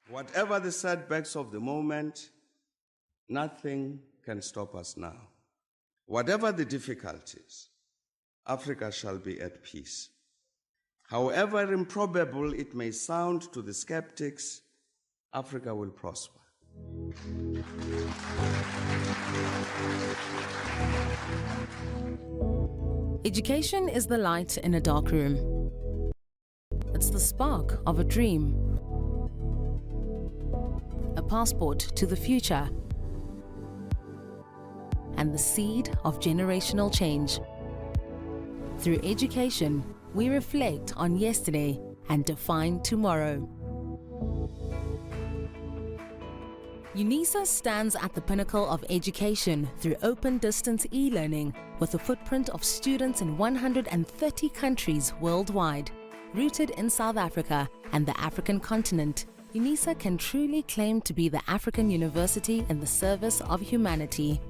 Whatever the setbacks of the moment, nothing can stop us now. Whatever the difficulties, Africa shall be at peace. However improbable it may sound to the skeptics, Africa will prosper. Education is the light in a dark room. It's the spark of a dream, a passport to the future, and the seed of generational change. Through education, we reflect on yesterday and define tomorrow. Unisa stands at the pinnacle of education through open distance e-learning with a footprint of students in 130 countries worldwide. Rooted in South Africa and the African continent, Unisa can truly claim to be the African university in the service of humanity.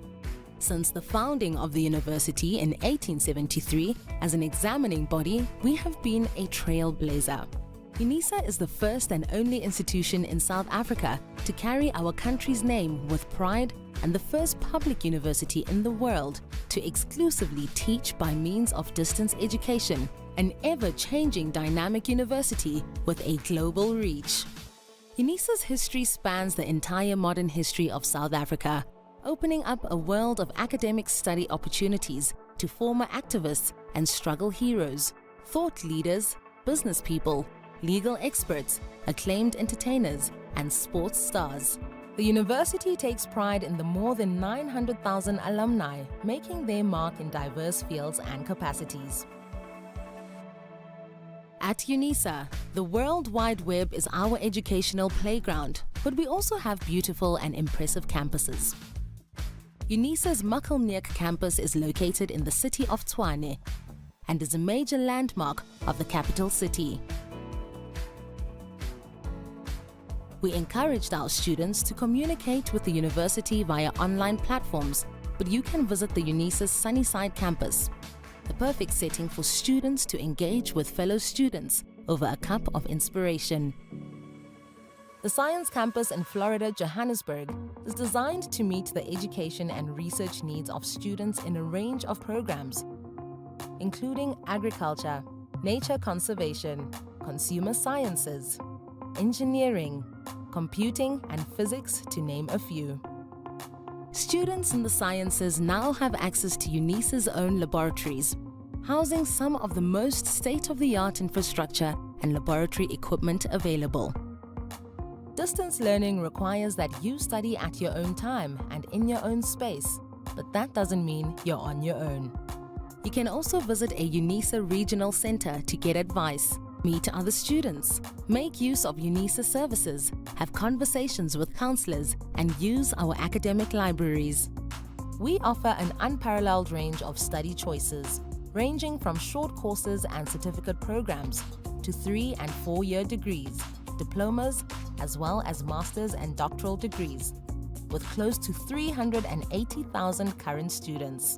Since the founding of the university in 1873 as an examining body, we have been a trailblazer. Unisa is the first and only institution in South Africa to carry our country's name with pride and the first public university in the world to exclusively teach by means of distance education, an ever-changing dynamic university with a global reach. Unisa's history spans the entire modern history of South Africa, opening up a world of academic study opportunities to former activists and struggle heroes, thought leaders, business people, legal experts, acclaimed entertainers, and sports stars. The university takes pride in the more than 900,000 alumni making their mark in diverse fields and capacities. At Unisa, the World Wide Web is our educational playground, but we also have beautiful and impressive campuses. Unisa's Makelneek campus is located in the city of Tshwane and is a major landmark of the capital city. We encouraged our students to communicate with the university via online platforms, but you can visit the Unisa's Sunnyside campus, the perfect setting for students to engage with fellow students over a cup of inspiration. The Science Campus in Florida, Johannesburg, is designed to meet the education and research needs of students in a range of programs, including agriculture, nature conservation, consumer sciences, engineering, computing, and physics, to name a few. Students in the sciences now have access to Unisa's own laboratories, housing some of the most state-of-the-art infrastructure and laboratory equipment available. Distance learning requires that you study at your own time and in your own space, but that doesn't mean you're on your own. You can also visit a Unisa regional center to get advice, meet other students, make use of Unisa services, have conversations with counselors, and use our academic libraries. We offer an unparalleled range of study choices, ranging from short courses and certificate programs to 3- and 4-year degrees, diplomas, as well as master's and doctoral degrees, with close to 380,000 current students.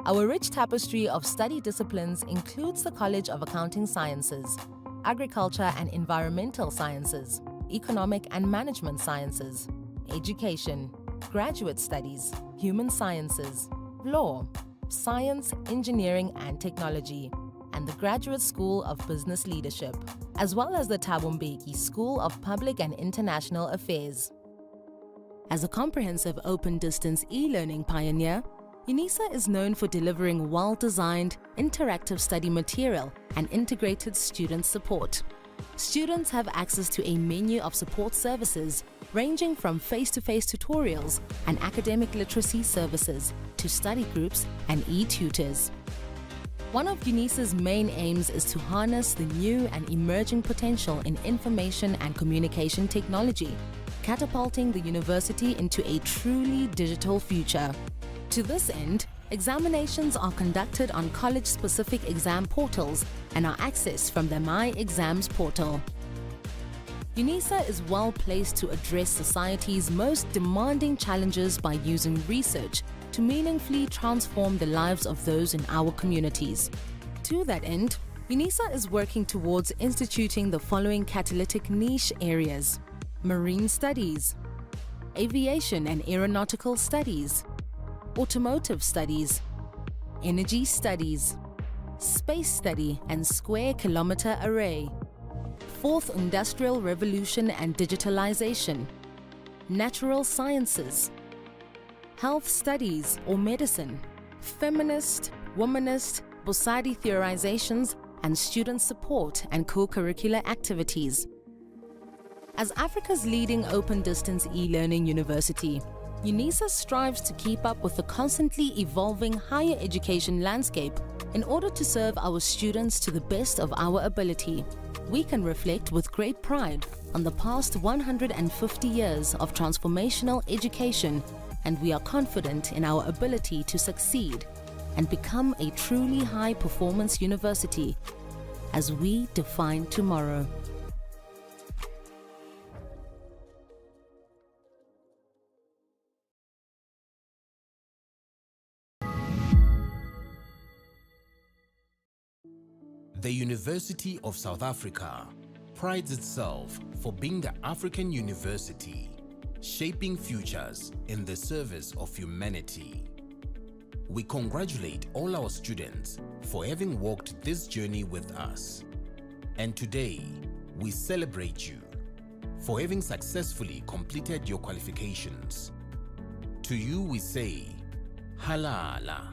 Our rich tapestry of study disciplines includes the College of Accounting Sciences, Agriculture and Environmental Sciences, Economic and Management Sciences, Education, Graduate Studies, Human Sciences, Law, Science, Engineering and Technology, and the Graduate School of Business Leadership, as well as the Thabo Mbeki School of Public and International Affairs. As a comprehensive open-distance e-learning pioneer, Unisa is known for delivering well-designed, interactive study material and integrated student support. Students have access to a menu of support services ranging from face-to-face tutorials and academic literacy services to study groups and e-tutors. One of Unisa's main aims is to harness the new and emerging potential in information and communication technology, catapulting the university into a truly digital future. To this end, examinations are conducted on college-specific exam portals and are accessed from the My Exams portal. Unisa is well placed to address society's most demanding challenges by using research to meaningfully transform the lives of those in our communities. To that end, Unisa is working towards instituting the following catalytic niche areas: Marine Studies, Aviation and Aeronautical Studies, Automotive Studies, Energy Studies, Space Study and Square Kilometer Array, Fourth Industrial Revolution and Digitalization, Natural Sciences, Health Studies or Medicine, Feminist, Womanist, Bosadi Theorizations, and Student Support and Co-Curricular Activities. As Africa's leading open-distance e-learning university, Unisa strives to keep up with the constantly evolving higher education landscape in order to serve our students to the best of our ability. We can reflect with great pride on the past 150 years of transformational education, and we are confident in our ability to succeed and become a truly high-performance university as we define tomorrow. The University of South Africa prides itself for being the African university, shaping futures in the service of humanity. We congratulate all our students for having walked this journey with us. And today, we celebrate you for having successfully completed your qualifications. To you we say, Halala.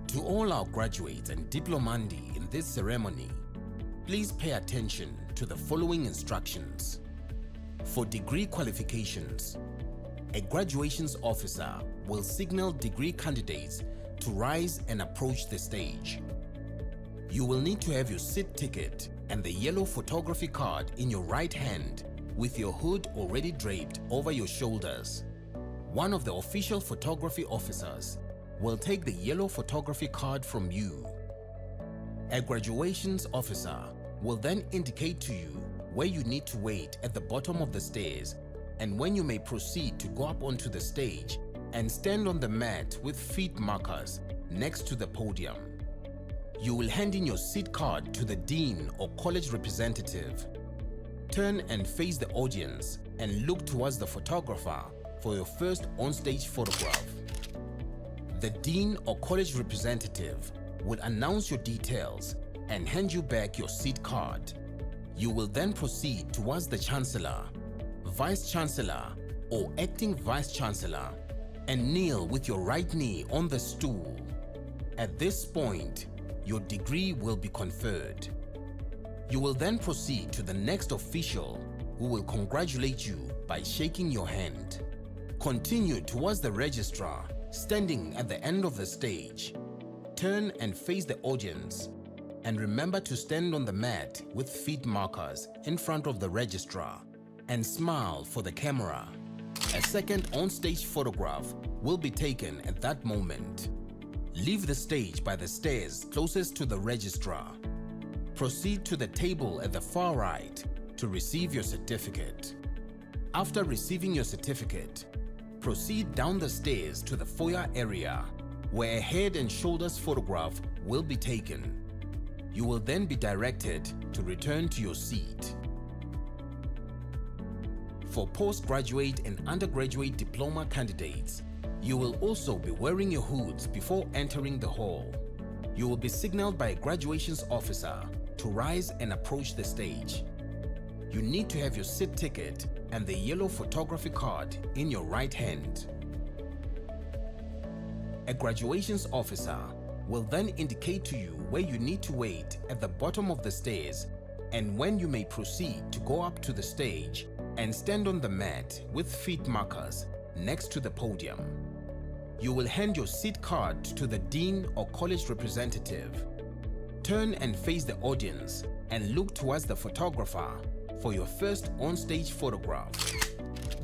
To all our graduates and diplomandi in this ceremony, please pay attention to the following instructions. For degree qualifications, a graduations officer will signal degree candidates to rise and approach the stage. You will need to have your seat ticket and the yellow photography card in your right hand with your hood already draped over your shoulders. One of the official photography officers will take the yellow photography card from you. A graduations officer will then indicate to you where you need to wait at the bottom of the stairs and when you may proceed to go up onto the stage and stand on the mat with feet markers next to the podium. You will hand in your seat card to the dean or college representative. Turn and face the audience and look towards the photographer for your first on-stage photograph. The dean or college representative will announce your details and hand you back your seat card. You will then proceed towards the Chancellor, Vice Chancellor or Acting Vice Chancellor and kneel with your right knee on the stool. At this point, your degree will be conferred. You will then proceed to the next official who will congratulate you by shaking your hand. Continue towards the registrar standing at the end of the stage. Turn and face the audience and remember to stand on the mat with feet markers in front of the registrar and smile for the camera. A second on-stage photograph will be taken at that moment. Leave the stage by the stairs closest to the registrar. Proceed to the table at the far right to receive your certificate. After receiving your certificate, proceed down the stairs to the foyer area where a head and shoulders photograph will be taken. You will then be directed to return to your seat. For postgraduate and undergraduate diploma candidates, you will also be wearing your hoods before entering the hall. You will be signaled by a graduations officer to rise and approach the stage. You need to have your seat ticket and the yellow photography card in your right hand. A graduations officer will then indicate to you where you need to wait at the bottom of the stairs and when you may proceed to go up to the stage and stand on the mat with feet markers next to the podium. You will hand your seat card to the dean or college representative. Turn and face the audience and look towards the photographer for your first on-stage photograph.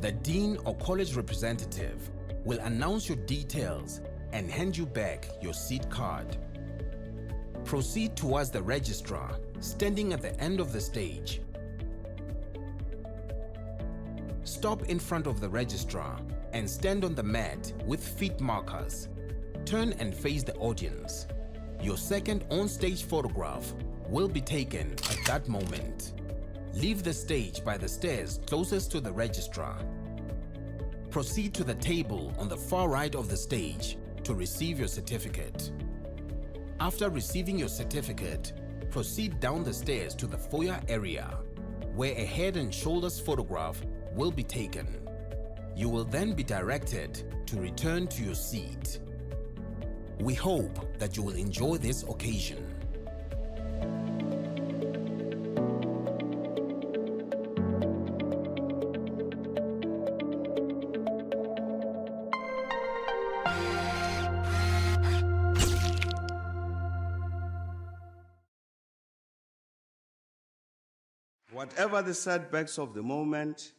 The dean or college representative will announce your details and hand you back your seat card. Proceed towards the registrar standing at the end of the stage. Stop in front of the registrar and stand on the mat with feet markers. Turn and face the audience. Your second on-stage photograph will be taken at that moment. Leave the stage by the stairs closest to the registrar. Proceed to the table on the far right of the stage to receive your certificate. After receiving your certificate, proceed down the stairs to the foyer area, where a head and shoulders photograph will be taken. You will then be directed to return to your seat. We hope that you will enjoy this occasion. Whatever the setbacks of the moment,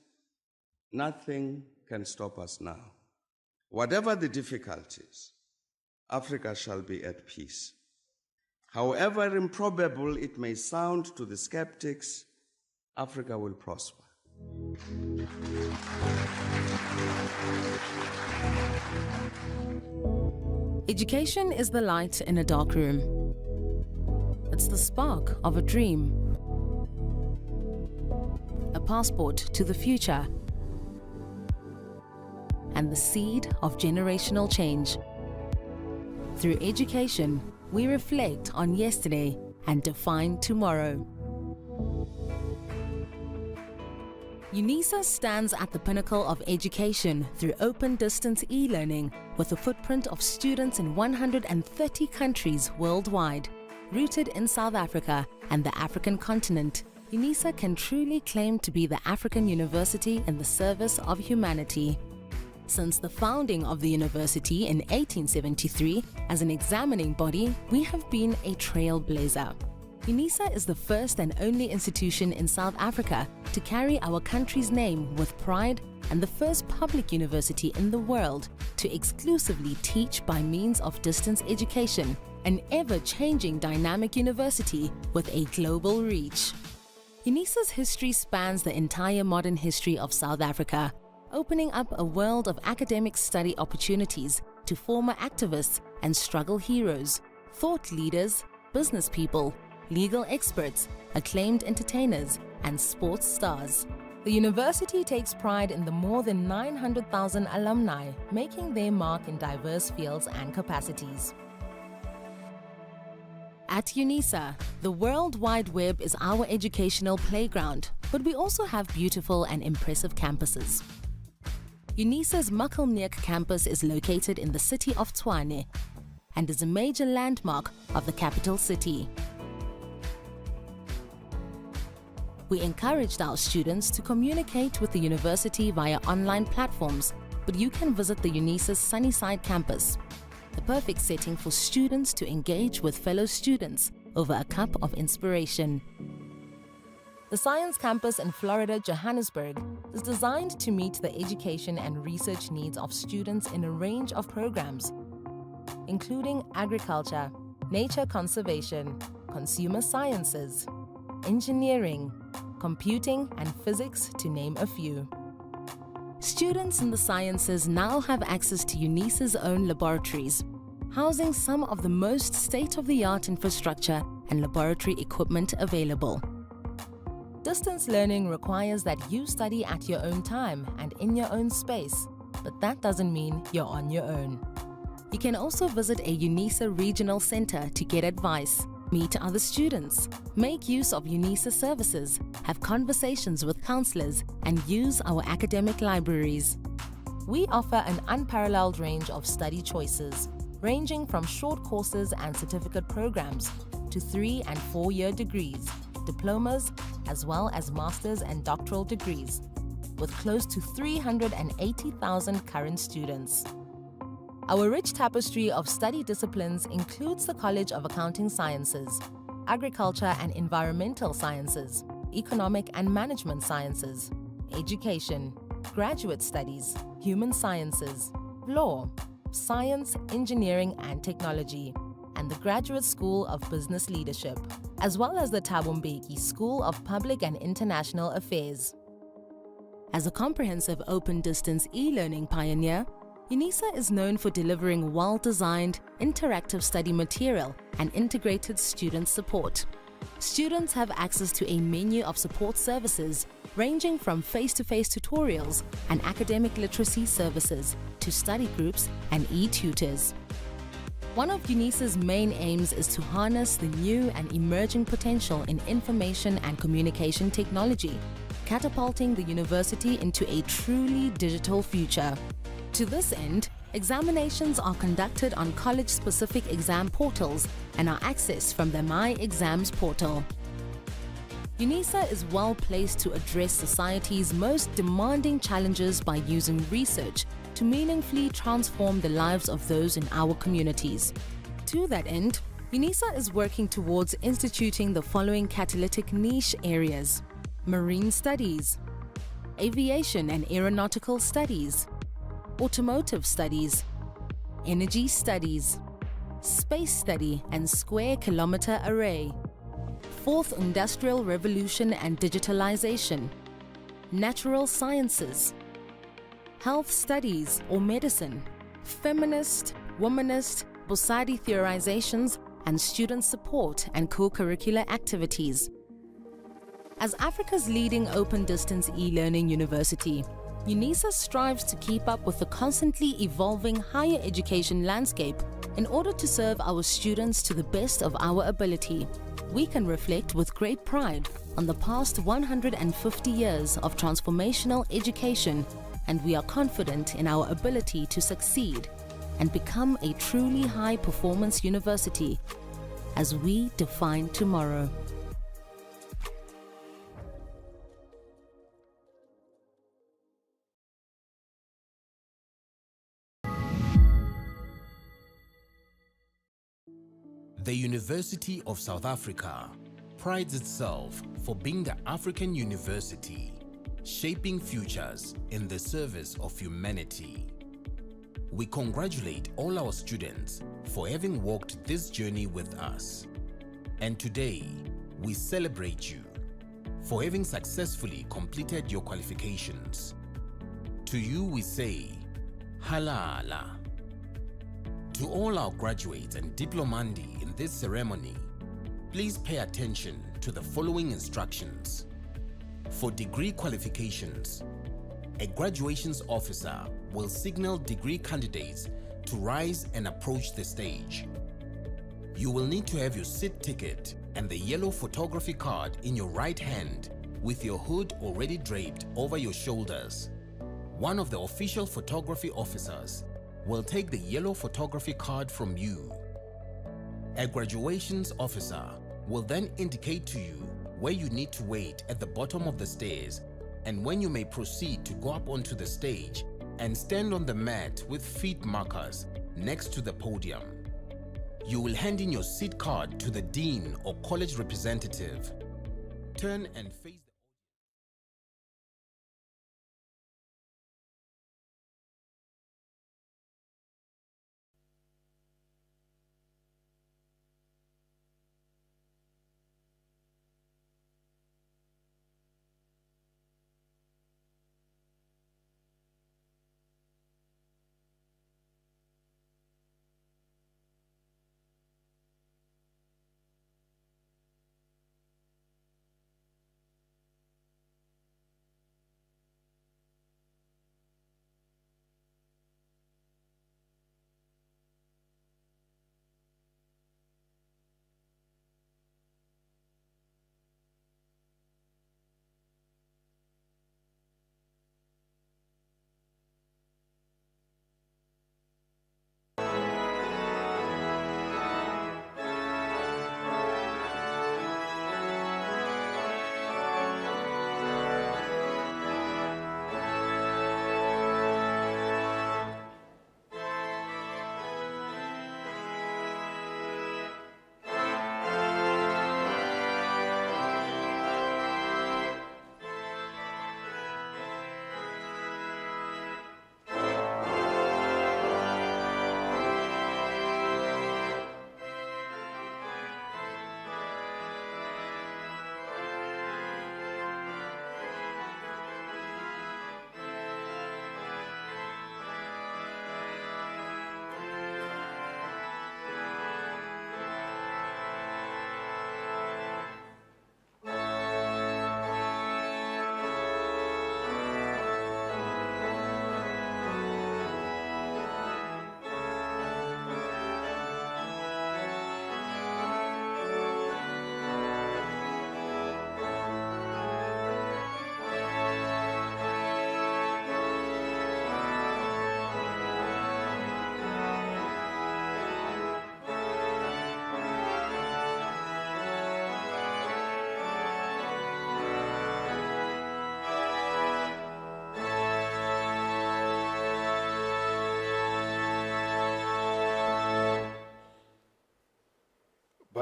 nothing can stop us now. Whatever the difficulties, Africa shall be at peace. However improbable it may sound to the skeptics, Africa will prosper. Education is the light in a dark room. It's the spark of a dream. A passport to the future. And the seed of generational change. Through education, we reflect on yesterday and define tomorrow. Unisa stands at the pinnacle of education through open distance e-learning with a footprint of students in 130 countries worldwide. Rooted in South Africa and the African continent, Unisa can truly claim to be the African university in the service of humanity. Since the founding of the university in 1873, as an examining body, we have been a trailblazer. Unisa is the first and only institution in South Africa to carry our country's name with pride and the first public university in the world to exclusively teach by means of distance education, an ever-changing dynamic university with a global reach. Unisa's history spans the entire modern history of South Africa, opening up a world of academic study opportunities to former activists and struggle heroes, thought leaders, business people, legal experts, acclaimed entertainers, and sports stars. The university takes pride in the more than 900,000 alumni making their mark in diverse fields and capacities. At Unisa, the World Wide Web is our educational playground, but we also have beautiful and impressive campuses. Unisa's Makelneek campus is located in the city of Tshwane and is a major landmark of the capital city. We encouraged our students to communicate with the university via online platforms, but you can visit the Unisa's Sunnyside campus, the perfect setting for students to engage with fellow students over a cup of inspiration. The Science Campus in Florida, Johannesburg, is designed to meet the education and research needs of students in a range of programs, including agriculture, nature conservation, consumer sciences, engineering, computing, and physics, to name a few. Students in the sciences now have access to Unisa's own laboratories, housing some of the most state-of-the-art infrastructure and laboratory equipment available. Distance learning requires that you study at your own time and in your own space, but that doesn't mean you're on your own. You can also visit a Unisa regional center to get advice, meet other students, make use of Unisa services, have conversations with counselors, and use our academic libraries. We offer an unparalleled range of study choices, ranging from short courses and certificate programs to 3- and 4-year degrees, diplomas, as well as master's and doctoral degrees, with close to 380,000 current students. Our rich tapestry of study disciplines includes the College of Accounting Sciences, Agriculture and Environmental Sciences, Economic and Management Sciences, Education, Graduate Studies, Human Sciences, Law, Science, Engineering and Technology, and the Graduate School of Business Leadership, as well as the Thabo Mbeki School of Public and International Affairs. As a comprehensive open-distance e-learning pioneer, Unisa is known for delivering well-designed, interactive study material and integrated student support. Students have access to a menu of support services ranging from face-to-face tutorials and academic literacy services to study groups and e-tutors. One of Unisa's main aims is to harness the new and emerging potential in information and communication technology, catapulting the university into a truly digital future. To this end, examinations are conducted on college-specific exam portals and are accessed from the My Exams portal. Unisa is well placed to address society's most demanding challenges by using research to meaningfully transform the lives of those in our communities. To that end, Unisa is working towards instituting the following catalytic niche areas: marine studies, aviation and aeronautical studies, automotive studies, energy studies, space study and square kilometer array, fourth industrial revolution and digitalization, natural sciences, health studies or medicine, feminist, womanist, Bosadi theorizations, and student support and co-curricular activities. As Africa's leading open-distance e-learning university, Unisa strives to keep up with the constantly evolving higher education landscape in order to serve our students to the best of our ability. We can reflect with great pride on the past 150 years of transformational education, and we are confident in our ability to succeed and become a truly high-performance university as we define tomorrow. The University of South Africa prides itself for being the African university, shaping futures in the service of humanity. We congratulate all our students for having walked this journey with us. And today, we celebrate you for having successfully completed your qualifications. To you we say, Halala. To all our graduates and diplomandi in this ceremony, please pay attention to the following instructions. For degree qualifications, a graduations officer will signal degree candidates to rise and approach the stage. You will need to have your seat ticket and the yellow photography card in your right hand with your hood already draped over your shoulders. One of the official photography officers will take the yellow photography card from you. A graduations officer will then indicate to you where you need to wait at the bottom of the stairs and when you may proceed to go up onto the stage and stand on the mat with feet markers next to the podium. You will hand in your seat card to the dean or college representative. Turn and face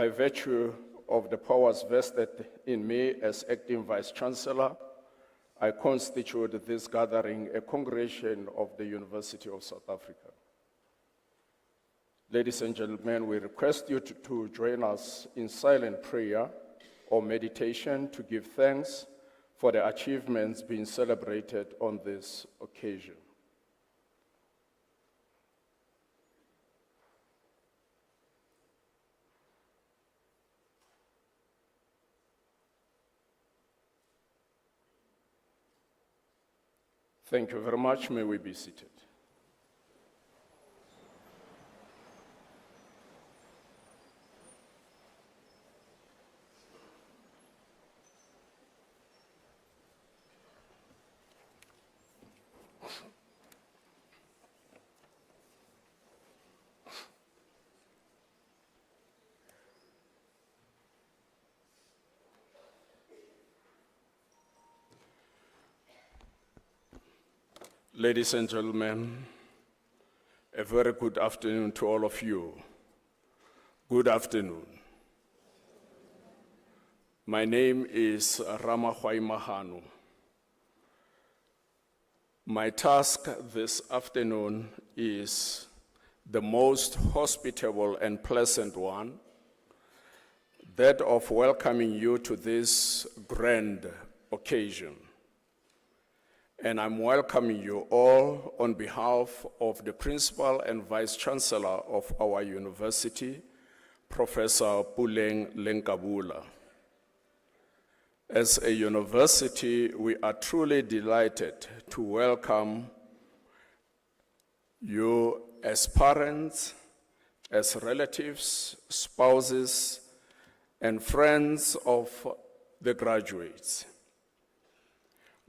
By virtue of the powers vested in me as acting Vice Chancellor, I constitute this gathering a congregation of the University of South Africa. Ladies and gentlemen, we request you to join us in silent prayer or meditation to give thanks for the achievements being celebrated on this occasion. Thank you very much. May we be seated. Ladies and gentlemen, a very good afternoon to all of you. Good afternoon. My name is Ramahwai Mahanu. My task this afternoon is the most hospitable and pleasant one, that of welcoming you to this grand occasion. And I'm welcoming you all on behalf of the Principal and Vice Chancellor of our university, Professor Puleng Lenkabula. As a university, we are truly delighted to welcome you as parents, as relatives, spouses, and friends of the graduates.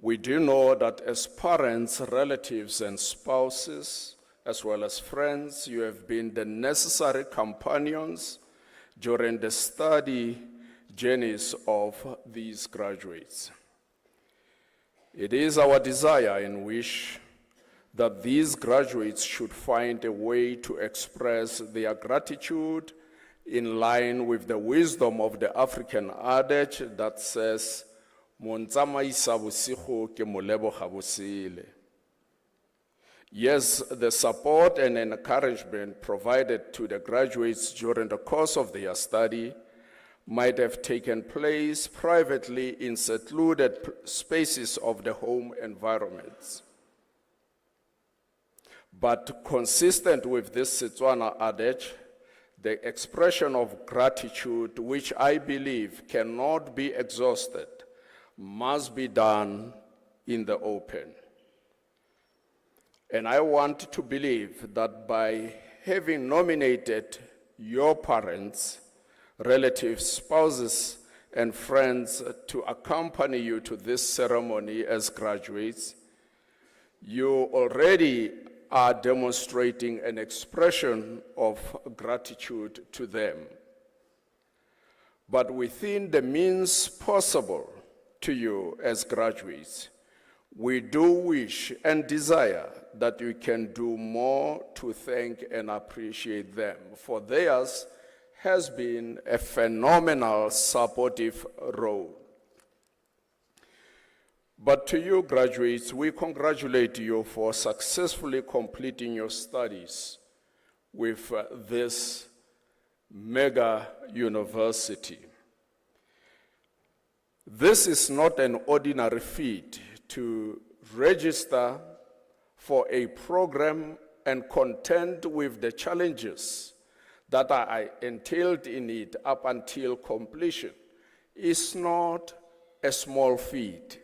We do know that as parents, relatives, and spouses, as well as friends, you have been the necessary companions during the study journeys of these graduates. It is our desire and wish that these graduates should find a way to express their gratitude in line with the wisdom of the African adage that says, Yes, the support and encouragement provided to the graduates during the course of their study might have taken place privately in secluded spaces of the home environments. But consistent with this Setswana adage, the expression of gratitude, which I believe cannot be exhausted, must be done in the open. And I want to believe that by having nominated your parents, relatives, spouses, and friends to accompany you to this ceremony as graduates, you already are demonstrating an expression of gratitude to them. But within the means possible to you as graduates, we do wish and desire that you can do more to thank and appreciate them, for theirs has been a phenomenal supportive role. But to you graduates, we congratulate you for successfully completing your studies with this mega university. This is not an ordinary feat to register for a program and contend with the challenges that are entailed in it up until completion. It's not a small feat.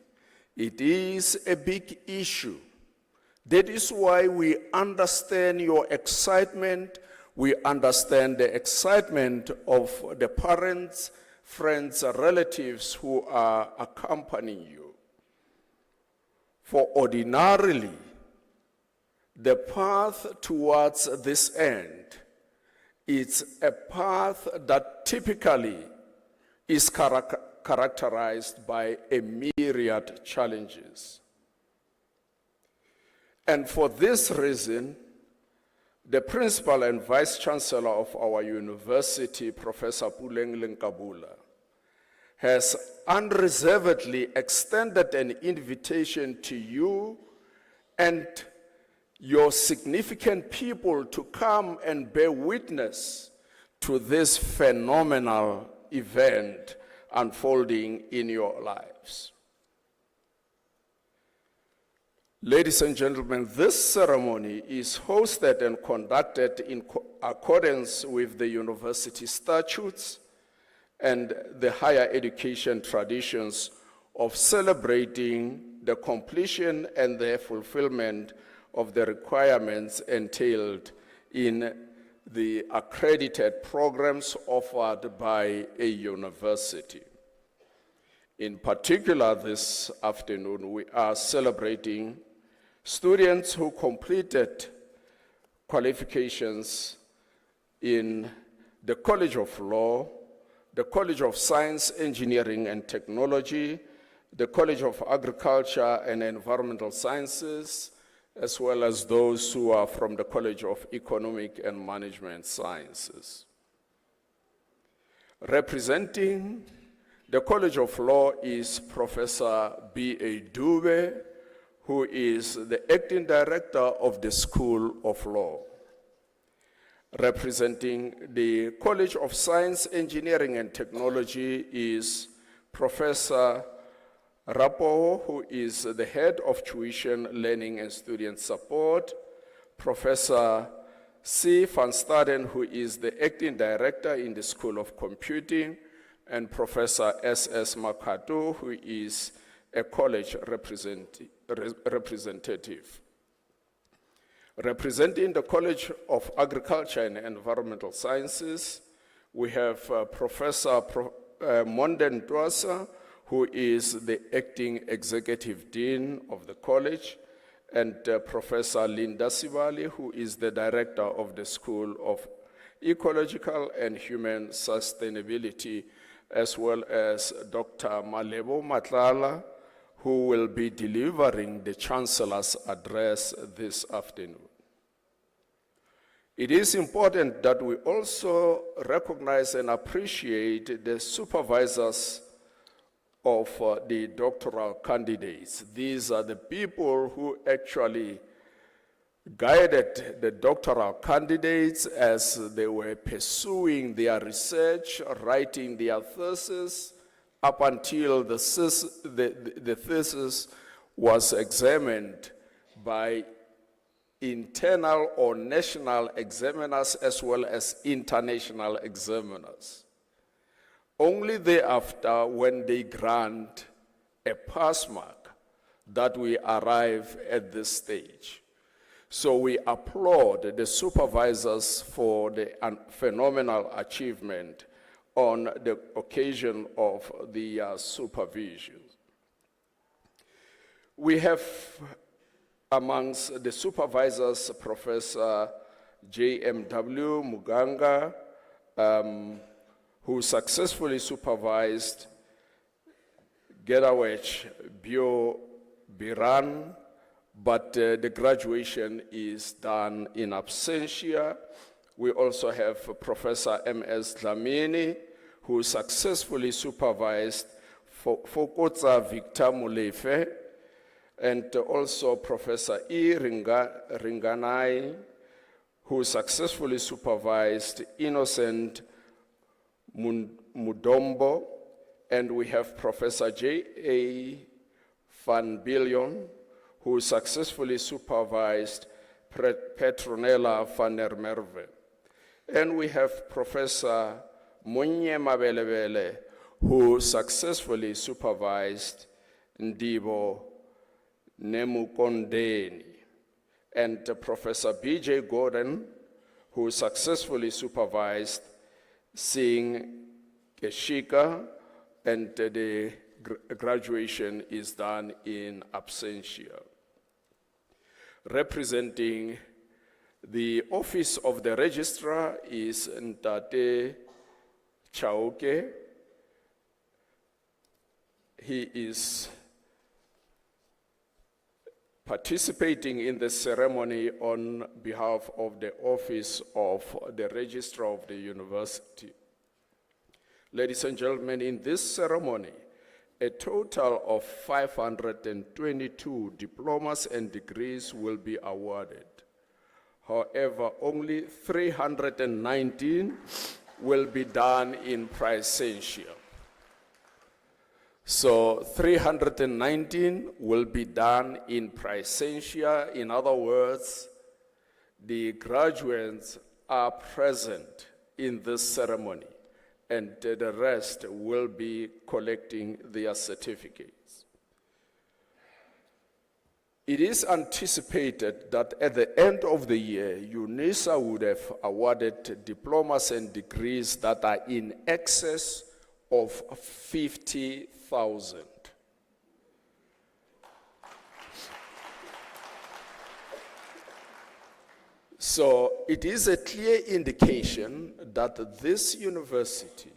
It is a big issue. That is why we understand your excitement. We understand the excitement of the parents, friends, relatives who are accompanying you. For ordinarily, the path towards this end is a path that typically is characterized by a myriad challenges. And for this reason, The Principal and Vice Chancellor of our university, Professor Puleng Lenkabula, has unreservedly extended an invitation to you and your significant people to come and bear witness to this phenomenal event unfolding in your lives. Ladies and gentlemen, this ceremony is hosted and conducted in accordance with the university statutes and the higher education traditions of celebrating the completion and the fulfillment of the requirements entailed in the accredited programs offered by a university. In particular, this afternoon, we are celebrating students who completed qualifications in the College of Law, the College of Science, Engineering and Technology, the College of Agriculture and Environmental Sciences, as well as those who are from the College of Economic and Management Sciences. Representing the College of Law is Professor B.A. Dube, who is the Acting Director of the School of Law. Representing the College of Science, Engineering and Technology is Professor Rapo, who is the Head of Tuition, Learning and Student Support, Professor C. van Staden, who is the Acting Director in the School of Computing, and Professor S.S. Makatu, who is a college representative. Representing the College of Agriculture and Environmental Sciences, we have Professor Monden Dwasa, who is the Acting Executive Dean of the college, and Professor Linda Sibali, who is the Director of the School of Ecological and Human Sustainability, as well as Dr. Malebo Matlala, who will be delivering the Chancellor's address this afternoon. It is important that we also recognize and appreciate the supervisors of the doctoral candidates. These are the people who actually guided the doctoral candidates as they were pursuing their research, writing their thesis, up until the thesis was examined by internal or national examiners as well as international examiners. Only thereafter, when they grant a pass mark, that we arrive at this stage. So we applaud the supervisors for the phenomenal achievement on the occasion of the supervision. We have amongst the supervisors Professor J.M.W. Muganga, who successfully supervised Gedawech Bio Biran, but the graduation is done in absentia. We also have Professor M.S. Dlamini, who successfully supervised Fokotsa Victor Mulefe, and also Professor E. Ringanai, who successfully supervised Innocent Mudombo, and we have Professor J.A. Van Billion, who successfully supervised Petronella van der Merwe. And we have Professor Munye Mabelebele, who successfully supervised Ndibo Nemukondeni, and Professor B.J. Gordon, who successfully supervised Singh Keshika, and the graduation is done in absentia. Representing the Office of the Registrar is Ntate Chauke. He is Participating in the ceremony on behalf of the Office of the Registrar of the University. Ladies and gentlemen, in this ceremony, a total of 522 diplomas and degrees will be awarded. However, only 319 will be done in Praesentia. So 319 will be done in Praesentia. In other words, the graduates are present in this ceremony, and the rest will be collecting their certificates. It is anticipated that at the end of the year, Unisa would have awarded diplomas and degrees that are in excess of 50,000. So it is a clear indication that this university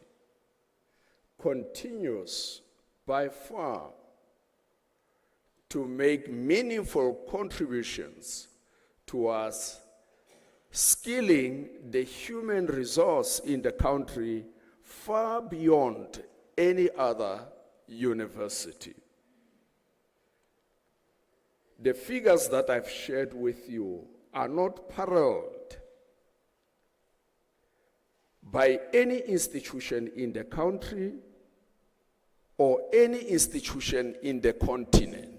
continues by far to make meaningful contributions towards skilling the human resource in the country far beyond any other university. The figures that I've shared with you are not paralleled by any institution in the country or any institution in the continent.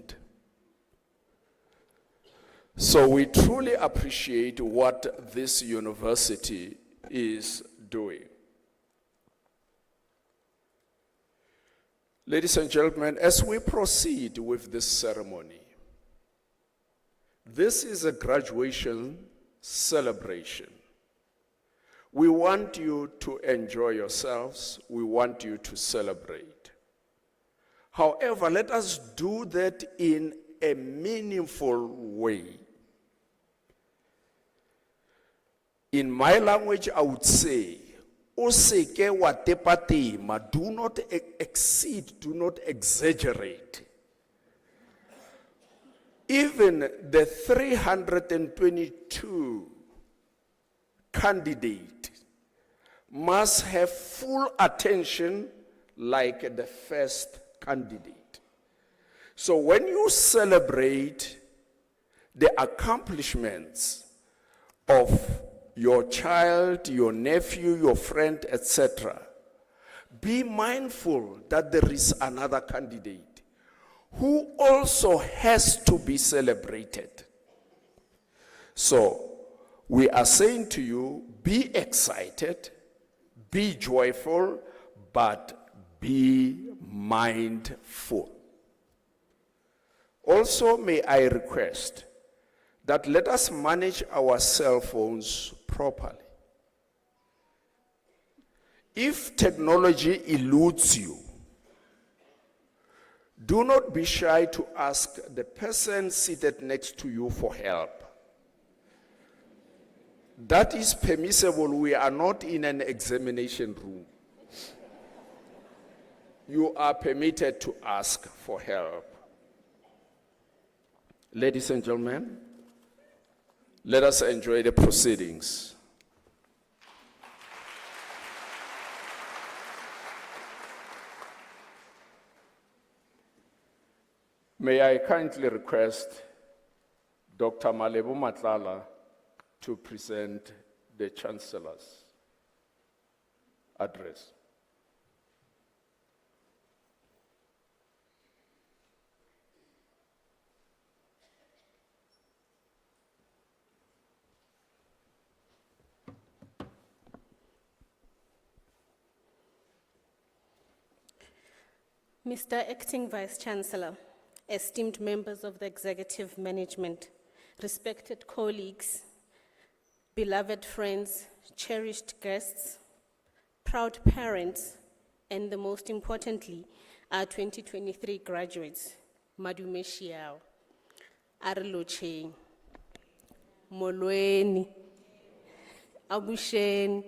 So we truly appreciate what this university is doing. Ladies and gentlemen, as we proceed with this ceremony, this is a graduation celebration. We want you to enjoy yourselves. We want you to celebrate. However, let us do that in a meaningful way. In my language, I would say, do not exceed, do not exaggerate. Even the 322 candidates must have full attention like the first candidate. So when you celebrate the accomplishments of your child, your nephew, your friend, etc., be mindful that there is another candidate who also has to be celebrated. So we are saying to you, be excited, be joyful, but be mindful. Also, may I request that let us manage our cell phones properly. If technology eludes you, do not be shy to ask the person seated next to you for help. That is permissible. We are not in an examination room. You are permitted to ask for help. Ladies and gentlemen, let us enjoy the proceedings. May I kindly request Dr. Malebo Matlala to present the Chancellor's address. Mr. Acting Vice-Chancellor, esteemed members of the executive management, respected colleagues, beloved friends, cherished guests, proud parents, and the most importantly, our 2023 graduates, Madume Shiao, Arloche, Molweni, Abushen,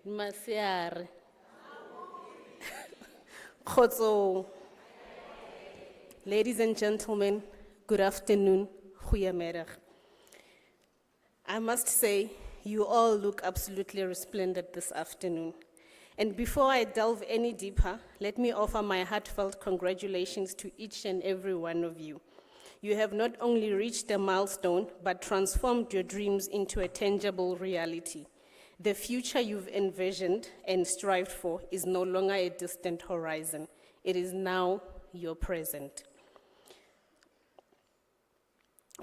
Masiare, Khotso. Ladies and gentlemen, good good afternoon, goeiemiddag. I must say, you all look absolutely resplendent this afternoon. And before I delve any deeper, let me offer my heartfelt congratulations to each and every one of you. You have not only reached a milestone, but transformed your dreams into a tangible reality. The future you've envisioned and strived for is no longer a distant horizon. It is now your present.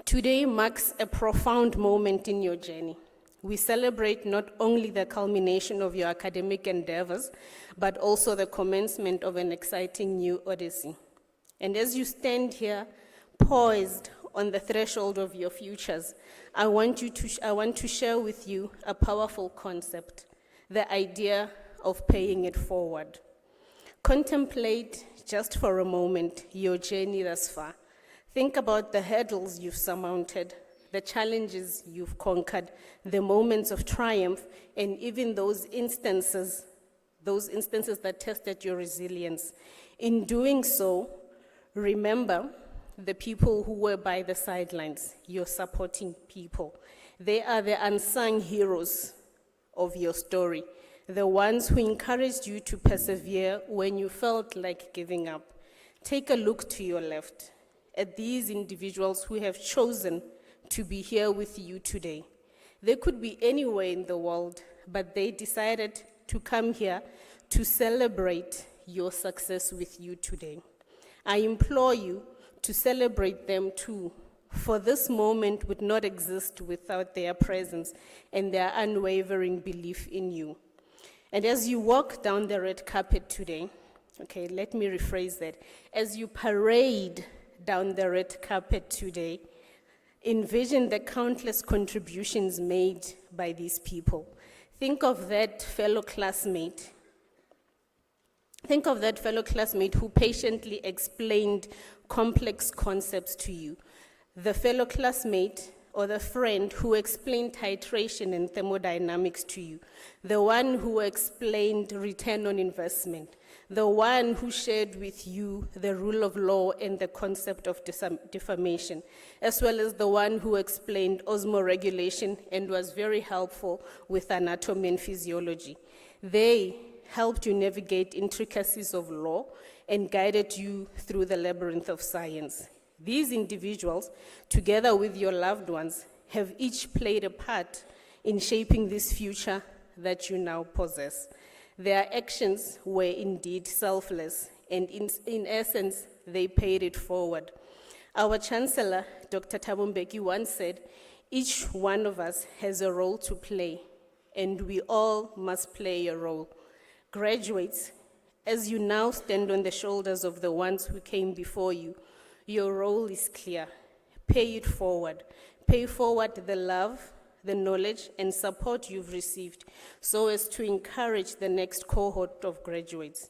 Today marks a profound moment in your journey. We celebrate not only the culmination of your academic endeavors, but also the commencement of an exciting new odyssey. And as you stand here, poised on the threshold of your futures, I want to share with you a powerful concept, the idea of paying it forward. Contemplate just for a moment your journey thus far. Think about the hurdles you've surmounted, the challenges you've conquered, the moments of triumph, and even those instances that tested your resilience. In doing so, remember the people who were by the sidelines, your supporting people. They are the unsung heroes of your story, the ones who encouraged you to persevere when you felt like giving up. Take a look to your left at these individuals who have chosen to be here with you today. They could be anywhere in the world, but they decided to come here to celebrate your success with you today. I implore you to celebrate them too, for this moment would not exist without their presence and their unwavering belief in you. And as you walk down the red carpet today, okay, let me rephrase that. As you parade down the red carpet today, envision the countless contributions made by these people. Think of that fellow classmate who patiently explained complex concepts to you. The fellow classmate or the friend who explained titration and thermodynamics to you. The one who explained return on investment. The one who shared with you the rule of law and the concept of defamation, as well as the one who explained osmoregulation and was very helpful with anatomy and physiology. They helped you navigate intricacies of law and guided you through the labyrinth of science. These individuals, together with your loved ones, have each played a part in shaping this future that you now possess. Their actions were indeed selfless, and in essence, they paid it forward. Our Chancellor, Dr. Thabo Mbeki, once said, each one of us has a role to play, and we all must play a role. Graduates, as you now stand on the shoulders of the ones who came before you, your role is clear. Pay it forward. Pay forward the love, the knowledge, and support you've received so as to encourage the next cohort of graduates.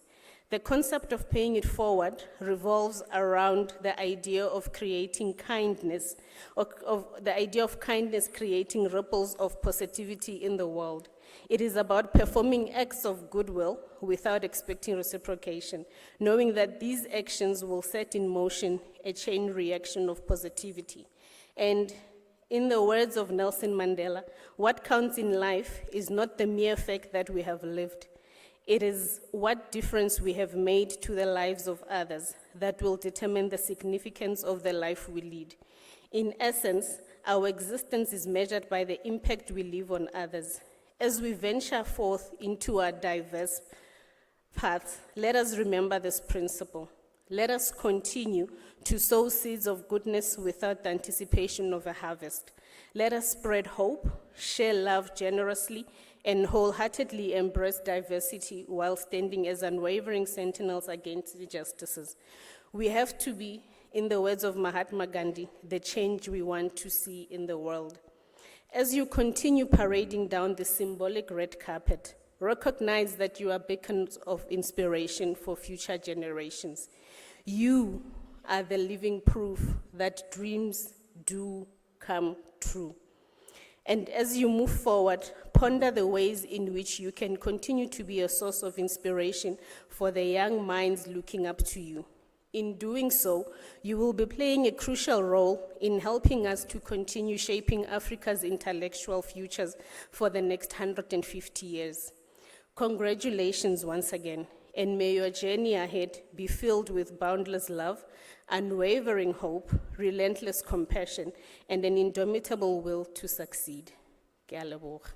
The concept of paying it forward revolves around the idea of creating kindness, of the idea of kindness creating ripples of positivity in the world. It is about performing acts of goodwill without expecting reciprocation, knowing that these actions will set in motion a chain reaction of positivity. And in the words of Nelson Mandela, what counts in life is not the mere fact that we have lived. It is what difference we have made to the lives of others that will determine the significance of the life we lead. In essence, our existence is measured by the impact we leave on others. As we venture forth into our diverse paths, let us remember this principle. Let us continue to sow seeds of goodness without the anticipation of a harvest. Let us spread hope, share love generously, and wholeheartedly embrace diversity while standing as unwavering sentinels against injustices. We have to be, in the words of Mahatma Gandhi, the change we want to see in the world. As you continue parading down the symbolic red carpet, recognize that you are beacons of inspiration for future generations. You are the living proof that dreams do come true. And as you move forward, ponder the ways in which you can continue to be a source of inspiration for the young minds looking up to you. In doing so, you will be playing a crucial role in helping us to continue shaping Africa's intellectual futures for the next 150 years. Congratulations once again, and may your journey ahead be filled with boundless love, unwavering hope, relentless compassion, and an indomitable will to succeed. Ke a leboga.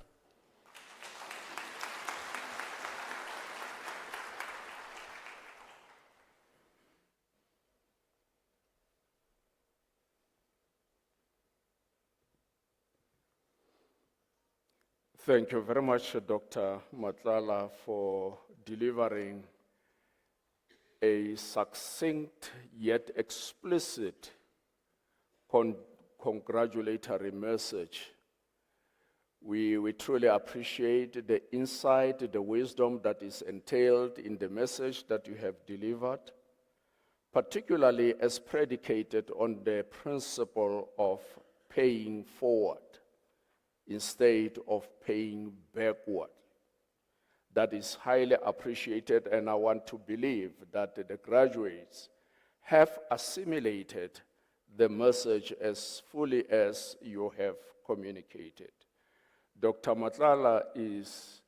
Thank you very much, Dr. Matlala, for delivering a succinct yet explicit congratulatory message. We truly appreciate the insight, the wisdom that is entailed in the message that you have delivered, particularly as predicated on the principle of paying forward instead of paying backward. That is highly appreciated, and I want to believe that the graduates have assimilated the message as fully as you have communicated. Dr. Matlala is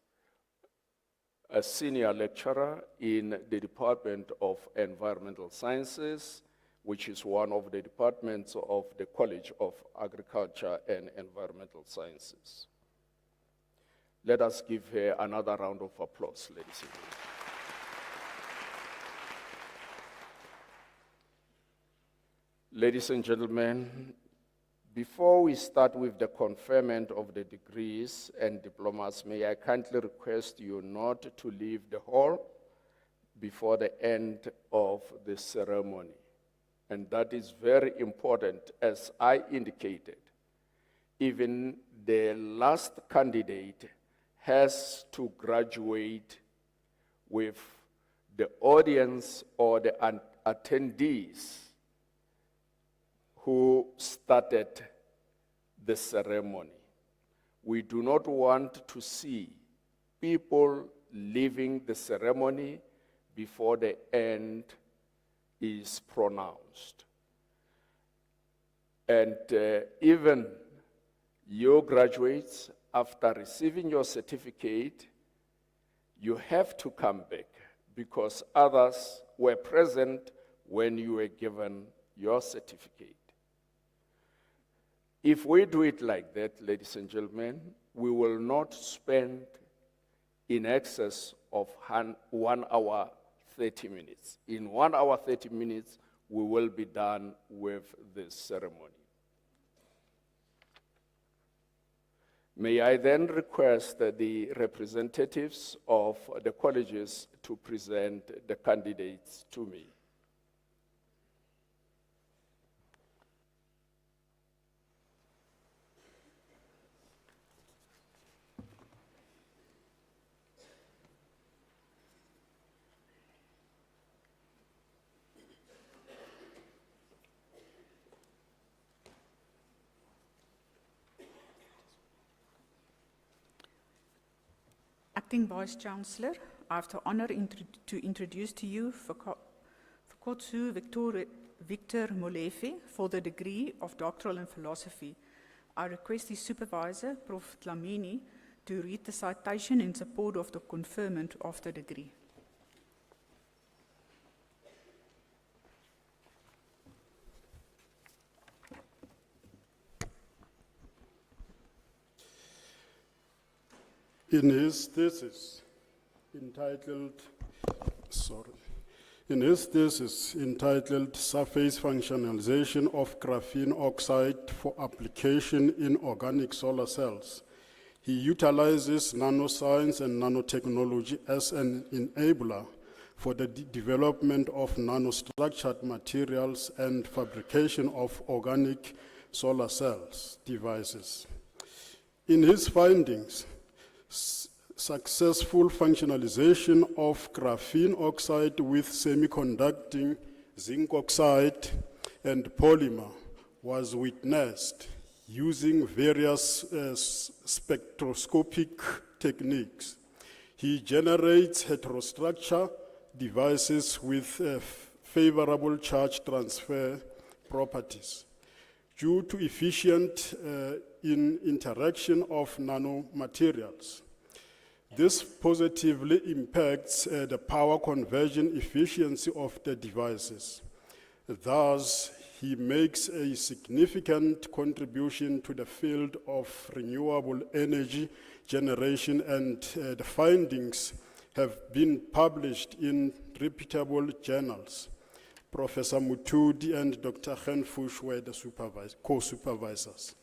a senior lecturer in the Department of Environmental Sciences, which is one of the departments of the College of Agriculture and Environmental Sciences. Let us give her another round of applause, ladies and gentlemen. Ladies and gentlemen, before we start with the conferment of the degrees and diplomas, may I kindly request you not to leave the hall before the end of the ceremony. And that is very important, as I indicated. Even the last candidate has to graduate with the audience or the attendees who started the ceremony. We do not want to see people leaving the ceremony before the end is pronounced. And even your graduates, after receiving your certificate, you have to come back because others were present when you were given your certificate. If we do it like that, ladies and gentlemen, we will not spend in excess of 1 hour 30 minutes. In 1 hour 30 minutes, we will be done with this ceremony. May I then request the representatives of the colleges to present the candidates to me. Acting Vice Chancellor, I have the honor to introduce to you Fakotsu Victor Molefe for the degree of Doctoral in Philosophy. I request his supervisor, Prof. Dlamini, to read the citation in support of the conferment of the degree. In his thesis entitled Surface Functionalization of Graphene Oxide for Application in Organic Solar Cells, he utilizes nanoscience and nanotechnology as an enabler for the development of nanostructured materials and fabrication of organic solar cells devices. In his findings, successful functionalization of graphene oxide with semiconducting zinc oxide and polymer was witnessed using various spectroscopic techniques. He generates heterostructure devices with favorable charge transfer properties due to efficient interaction of nanomaterials. This positively impacts the power conversion efficiency of the devices. Thus, he makes a significant contribution to the field of renewable energy generation, and the findings have been published in reputable journals. Professor Mutudi and Dr. Khenfush were the co-supervisors.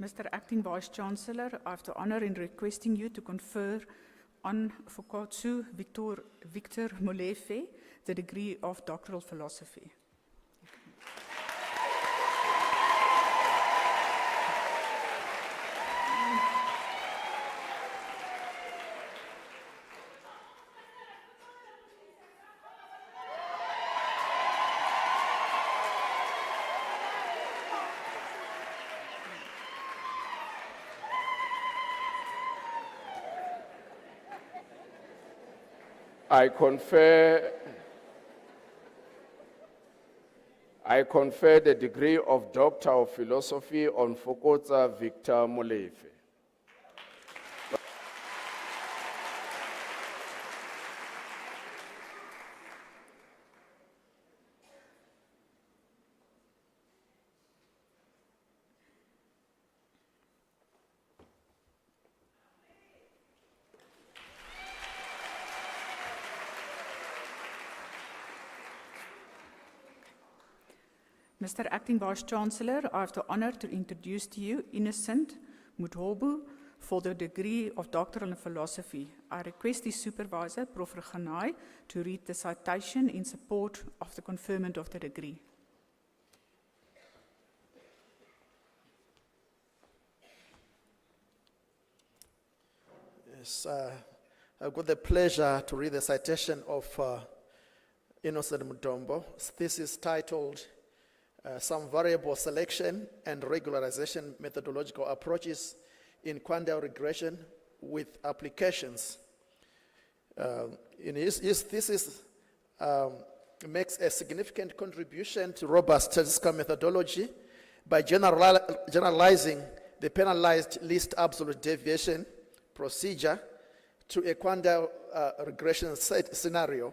Mr. Acting Vice-Chancellor, I have the honor in requesting you to confer on Fokotsu Victor Molefe the degree of Doctoral Philosophy. I confer the degree of Doctor of Philosophy on Fokotsa Victor Molefe. Mr. Acting Vice-Chancellor, I have the honor to introduce to you Innocent Muthobu for the degree of Doctoral in Philosophy. I request the Supervisor, Prof. Ganai, to read the citation in support of the conferment of the degree. Yes, I've got the pleasure to read the citation of Innocent Mutombo. This is titled Some Variable Selection and Regularization Methodological Approaches in Quantile Regression with Applications. In his thesis makes a significant contribution to robust statistical methodology by generalizing the penalized least absolute deviation procedure to a quantile regression scenario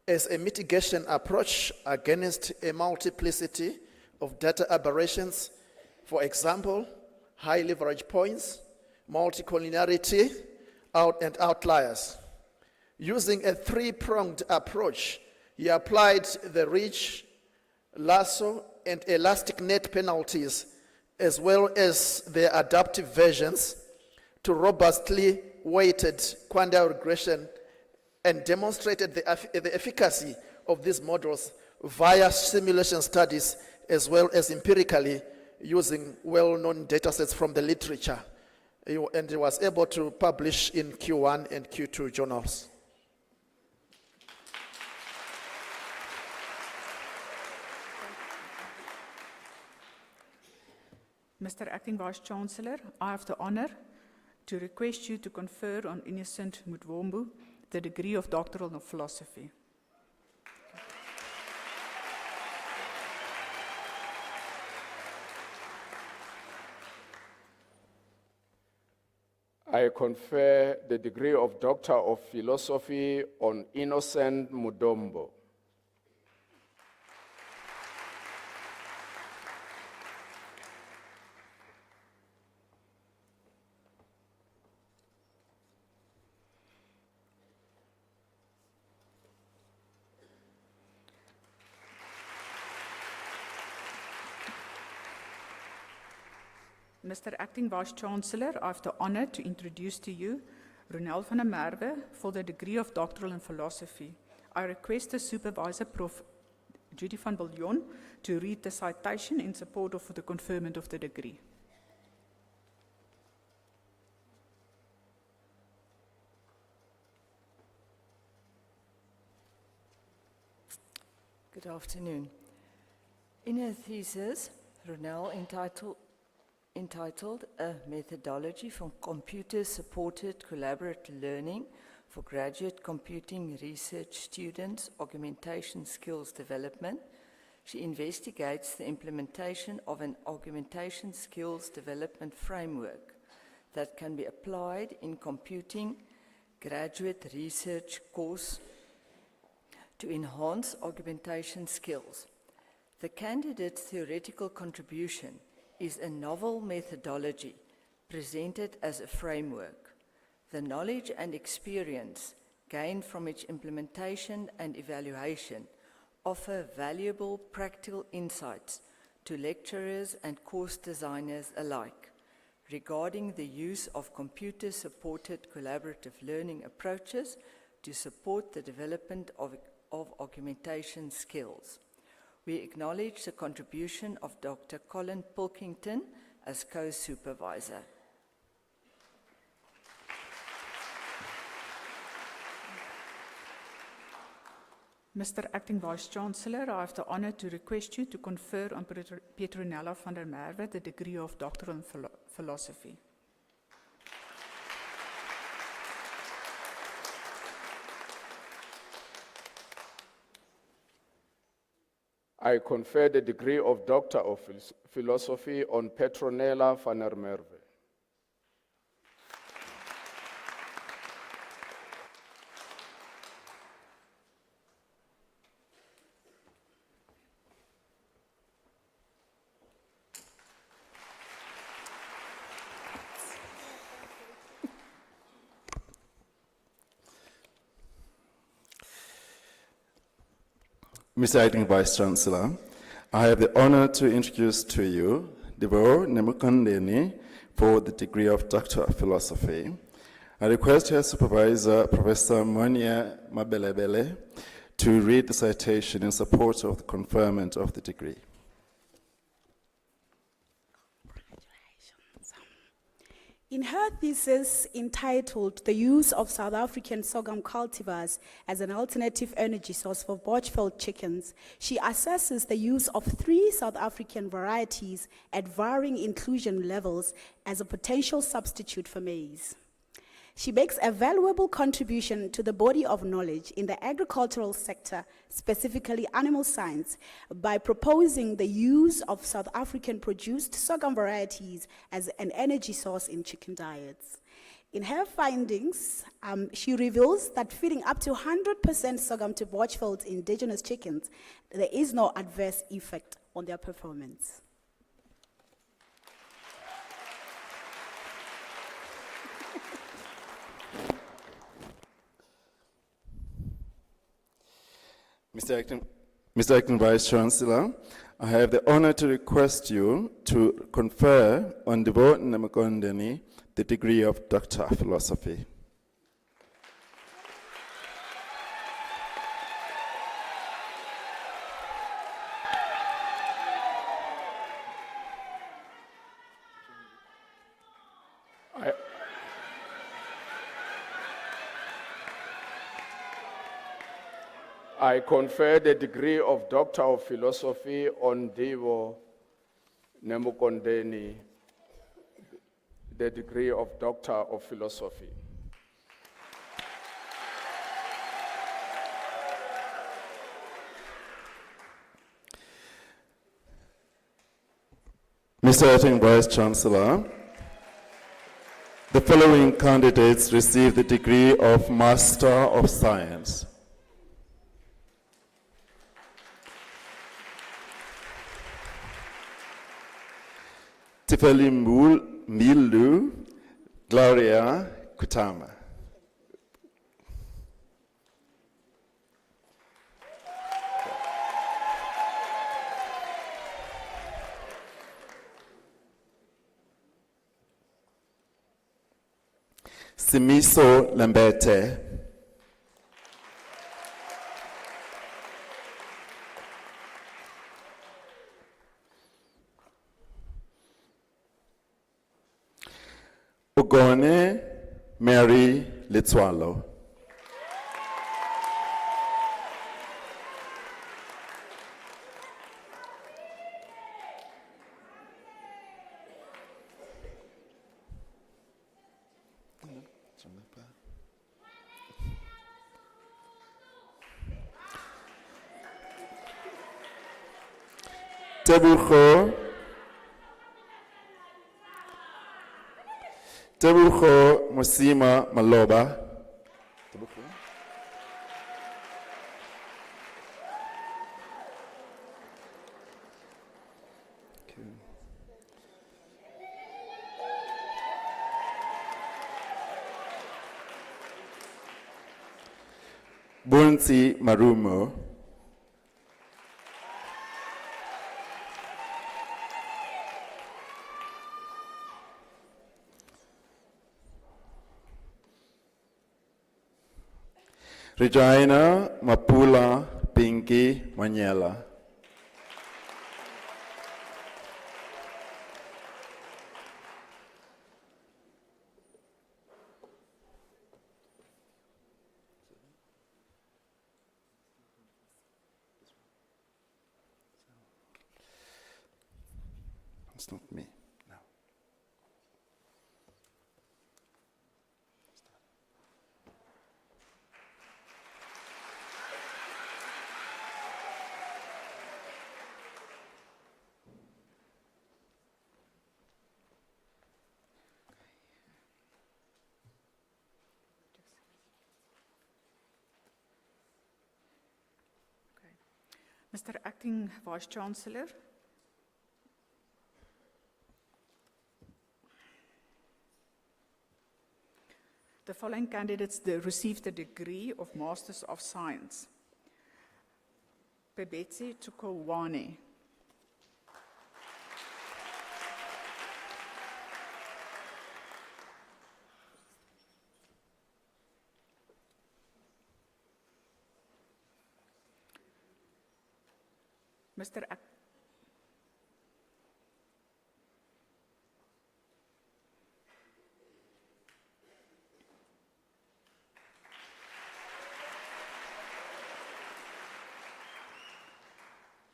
as a mitigation approach against a multiplicity of data aberrations, for example, high leverage points, multicollinearity, and outliers. Using a three-pronged approach, he applied the ridge, lasso, and elastic net penalties, as well as their adaptive versions, to robustly weighted quantile regression and demonstrated the efficacy of these models via simulation studies as well as empirically using well-known data sets from the literature. And he was able to publish in Q1 and Q2 journals. Mr. Acting Vice-Chancellor, I have the honor to request you to confer on Innocent Mutwombu the degree of Doctoral in Philosophy. I confer the degree of Doctor of Philosophy on Innocent Mudombo. Mr. Acting Vice-Chancellor, I have the honor to introduce to you Ronel van der Merwe for the degree of Doctoral in Philosophy. I request the Supervisor, Prof. Judy van Biljon, to read the citation in support of the conferment of the degree. Good afternoon. In her thesis, Ronel entitled A Methodology for Computer-Supported Collaborative Learning for Graduate Computing Research Students, Augmentation Skills Development. She investigates the implementation of an augmentation skills development framework that can be applied in computing graduate research course to enhance augmentation skills. The candidate's theoretical contribution is a novel methodology presented as a framework. The knowledge and experience gained from its implementation and evaluation offer valuable practical insights to lecturers and course designers alike regarding the use of computer-supported collaborative learning approaches to support the development of augmentation skills. We acknowledge the contribution of Dr. Colin Pilkington as co-supervisor. Mr. Acting Vice-Chancellor, I have the honor to request you to confer on Petronella van der Merwe the degree of Doctoral in Philosophy. I confer the degree of Doctor of Philosophy on Petronella van der Merwe. Mr. Acting Vice-Chancellor, I have the honor to introduce to you Divo Nemukondeni for the degree of Doctor of Philosophy. I request her supervisor, Professor Monia Mabelebele, to read the citation in support of the conferment of the degree. In her thesis entitled The Use of South African Sorghum Cultivars as an Alternative Energy Source for Botchfeld Chickens, she assesses the use of 3 South African varieties at varying inclusion levels as a potential substitute for maize. She makes a valuable contribution to the body of knowledge in the agricultural sector, specifically animal science, by proposing the use of South African-produced sorghum varieties as an energy source in chicken diets. In her findings, she reveals that feeding up to 100% sorghum to Botchfeld's indigenous chickens, there is no adverse effect on their performance. Mr. Acting Vice-Chancellor, I have the honor to request you to confer on Divo Nemukondeni the degree of Doctor of Philosophy. I confer the degree of Doctor of Philosophy on Divo Nemukondeni, the degree of Doctor of Philosophy. Mr. Acting Vice-Chancellor, the following candidates receive the degree of Master of Science. Tifeli Milu, Gloria Kutama. Simiso Lambete. Ogone Mary Litswalo. Tebukho Musima Maloba. Bunsi Marumo. Regina Mapula Pinky Manyela. It's not me. No. Mr. Acting Vice Chancellor, the following candidates received the degree of Masters of Science. Pebetsi Tukowane.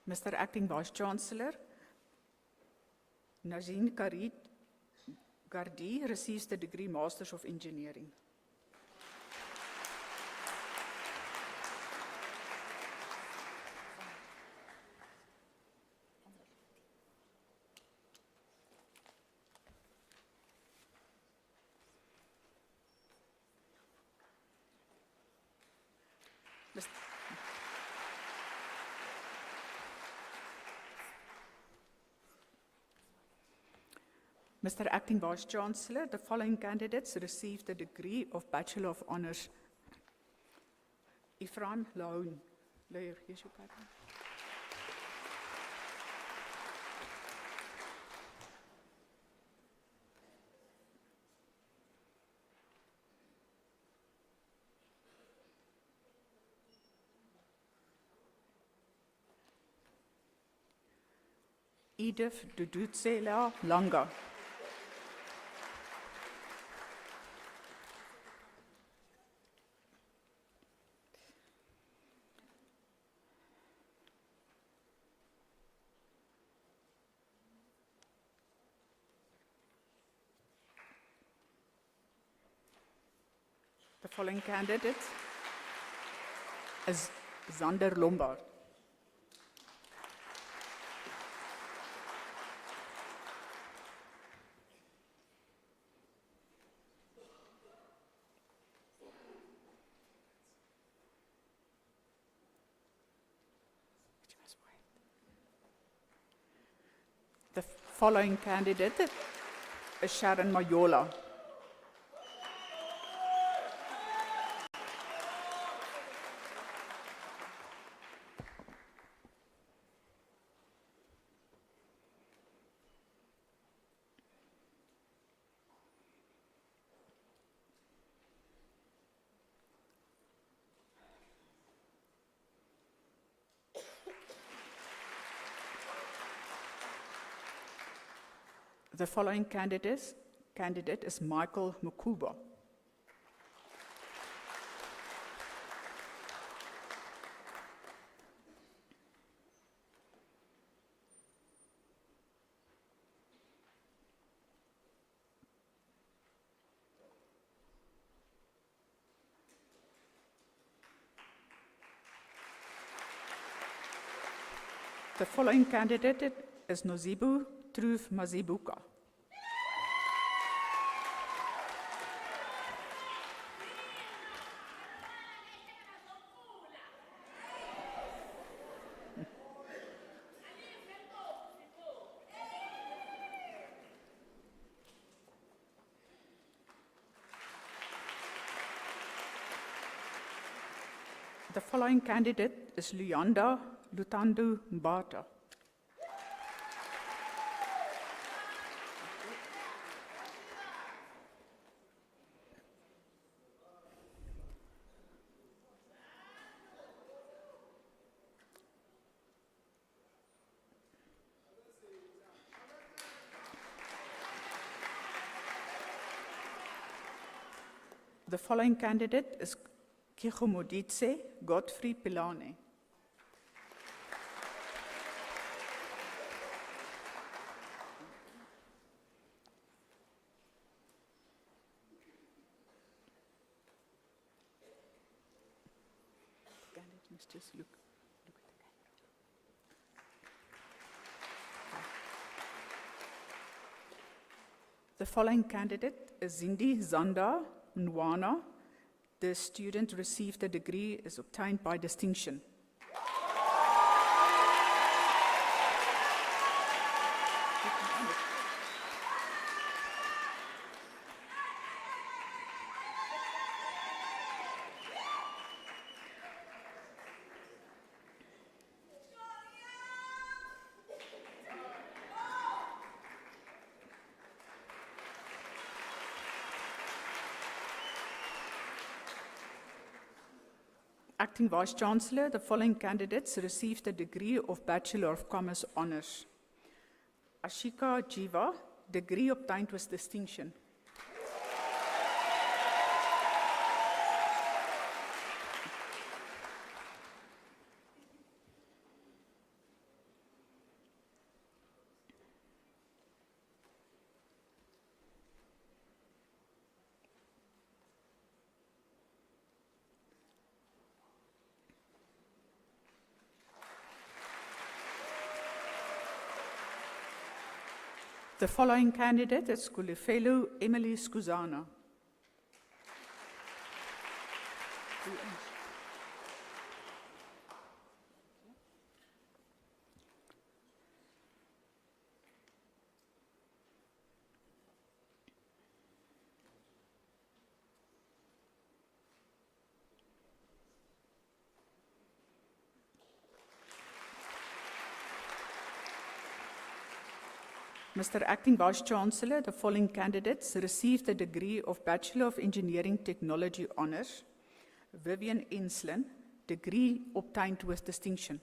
Mr. Acting Vice Chancellor, Nazin Karid Gardi receives the degree Masters of Engineering. Mr. Acting Vice Chancellor, the following candidates received the degree of Bachelor of Honours. Ifran Laoun. Here's your paper. Edith Dudutsela Langa. The following candidate is Zander Lombard. The following candidate is Sharon Mayola. The following candidate is Michael Mukuba. The following candidate is Nozibu Truth Mazibuka. The following candidate is Luyanda Lutandu Mbata. The following candidate is Kigomoditse Godfrey Pilane. Just look at the camera. The following candidate is Zindi Zanda Nwana. The student received a degree is obtained by distinction. Acting Vice-Chancellor, the following candidates received a degree of Bachelor of Commerce Honours. Ashika Jiva, degree obtained with distinction. The following candidate is Kulifelu Emily Skuzana. Mr. Acting Vice-Chancellor, the following candidates received the degree of Bachelor of Engineering Technology Honours. Vivian Enslin, degree obtained with distinction.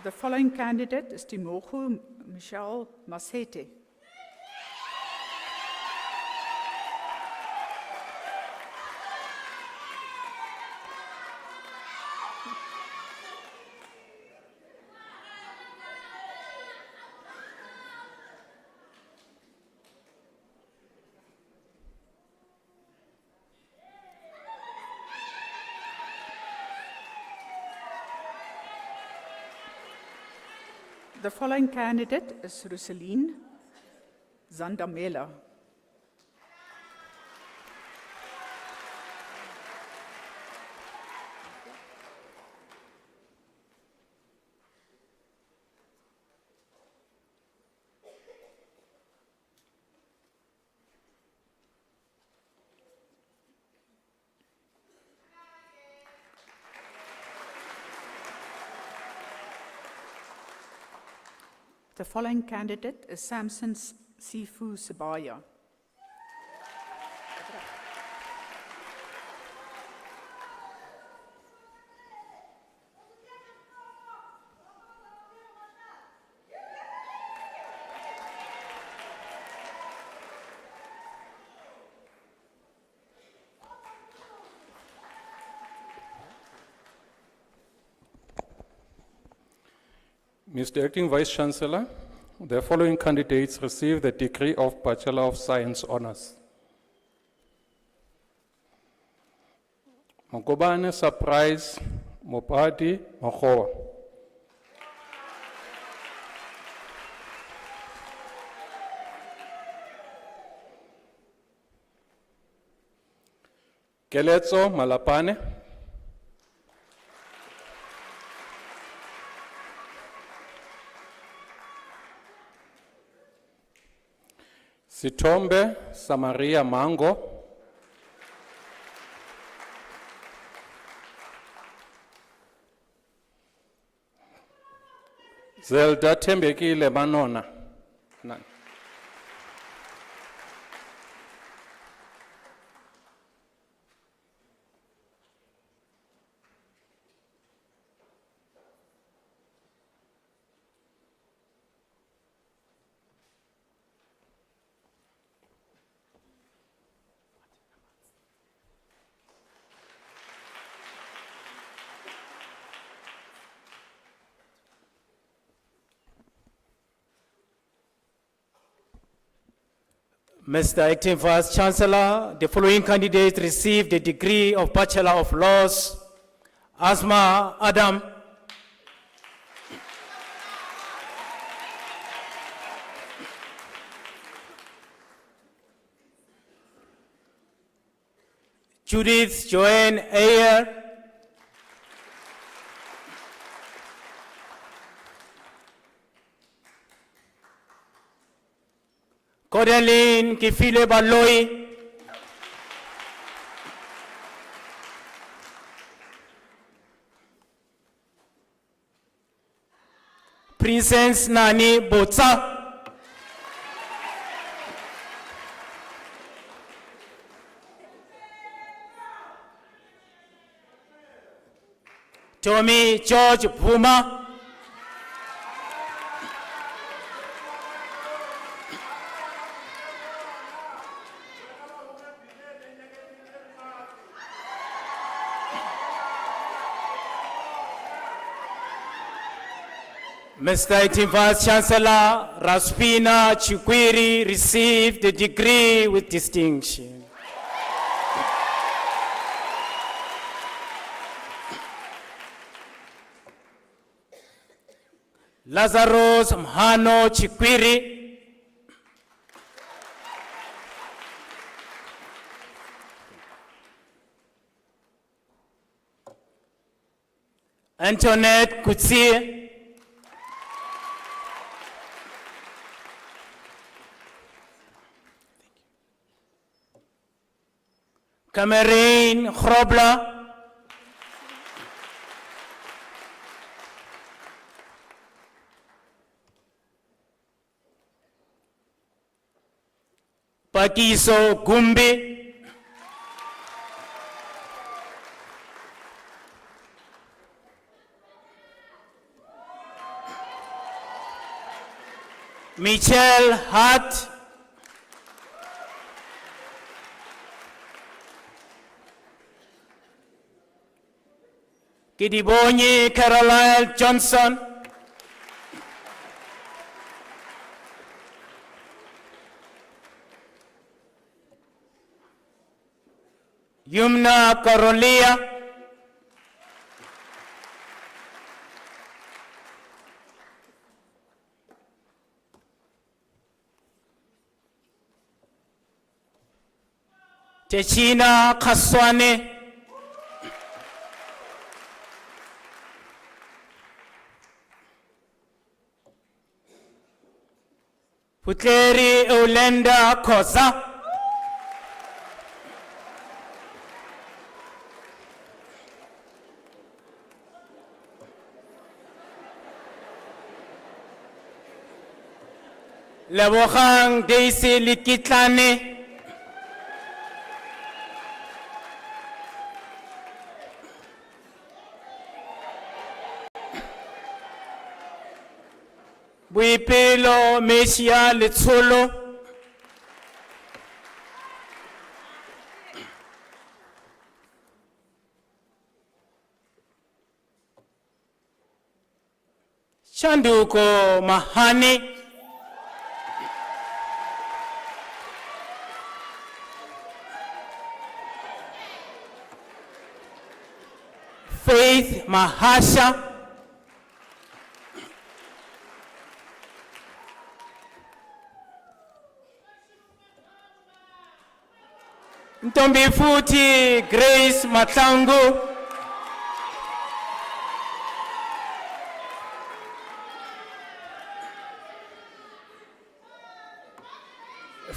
The following candidate is Timogu Michelle Masete. The following candidate is Rosaline Zandamela. The following candidate is Samson Sifu Sabaya. Mr. Acting Vice Chancellor, the following candidates receive the degree of Bachelor of Science Honours. Mokobane Surprise Mopadi Mokoa. Keletso Malapane. Sitombe Samaria Mango. Zelda Tembekile Manona. None. Mr. Acting Vice Chancellor, the following candidates received the degree of Bachelor of Laws. Asma Adam. Judith Joanne Ayer. Coraline Kifile Baloi. Princess Nani Botsa. Tommy George Puma. Mr. Acting Vice Chancellor, Raspina Chikwiri received the degree with distinction. Lazarus Mhano Chikwiri. Antoinette Kutsie. Cameron Grobler. Pakiso Gumbi. Michelle Hart. Kidibonyi Caroline Johnson. Yumna Korolia. Techina Kaswane. Putleri Olenda Kosa. Lebogang Daisy Likitlane. Buipelo Mesia Letsolo. Shanduko Mahani. Faith Mahasha. Ntombi futhi Grace Matlangu.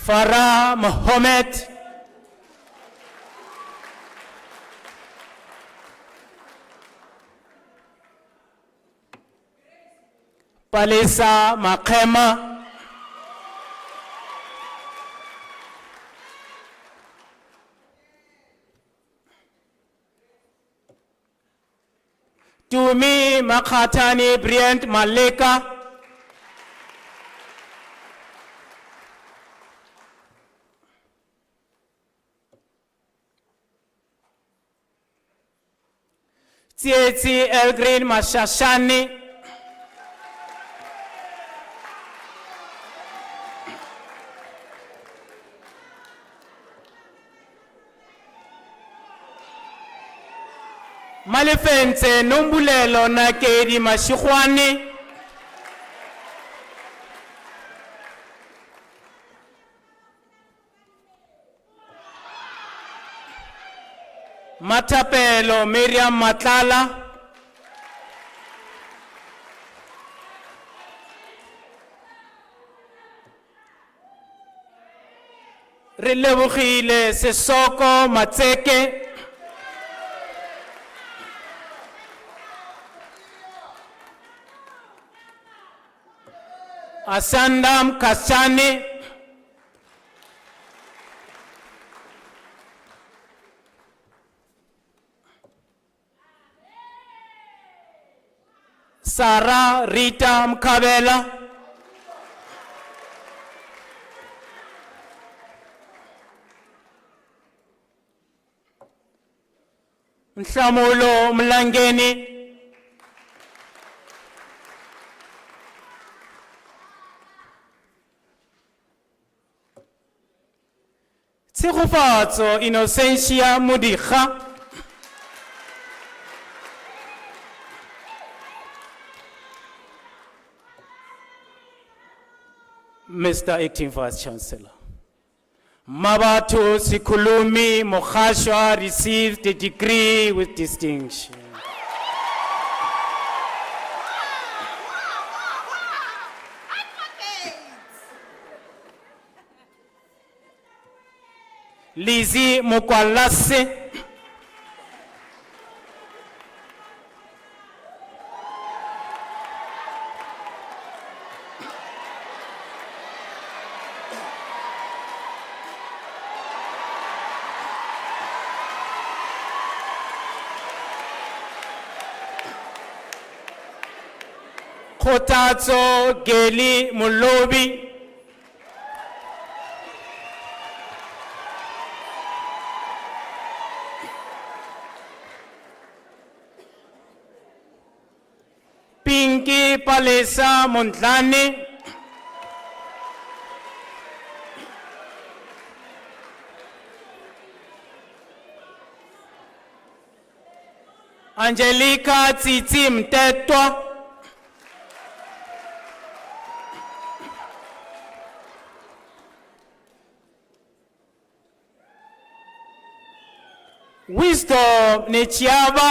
Farah Mohammed. Palisa Makema. Tumi Makhatani Bryant Maleka. Tsietsi Elgreen Mashashani. Malefense Numbulelo Nakedi Mashihwani. Matapelo Miriam Matlala. Relebogile Sesoko Matseke. Asandam Kasani. Sarah Rita Mkabela. Mhlamulo Mlangeni. Tshegofatso Innocentia Mudiga. Mr. Acting Vice Chancellor. Mabatu Sikulumi Mokhashwa received the degree with distinction. Lizzie Mukwalase. Kotatso Geli Mulobi. Pinky Palesa Montlani. Angelica Tsitsi Mtetwa. Wisdom Nechiaba.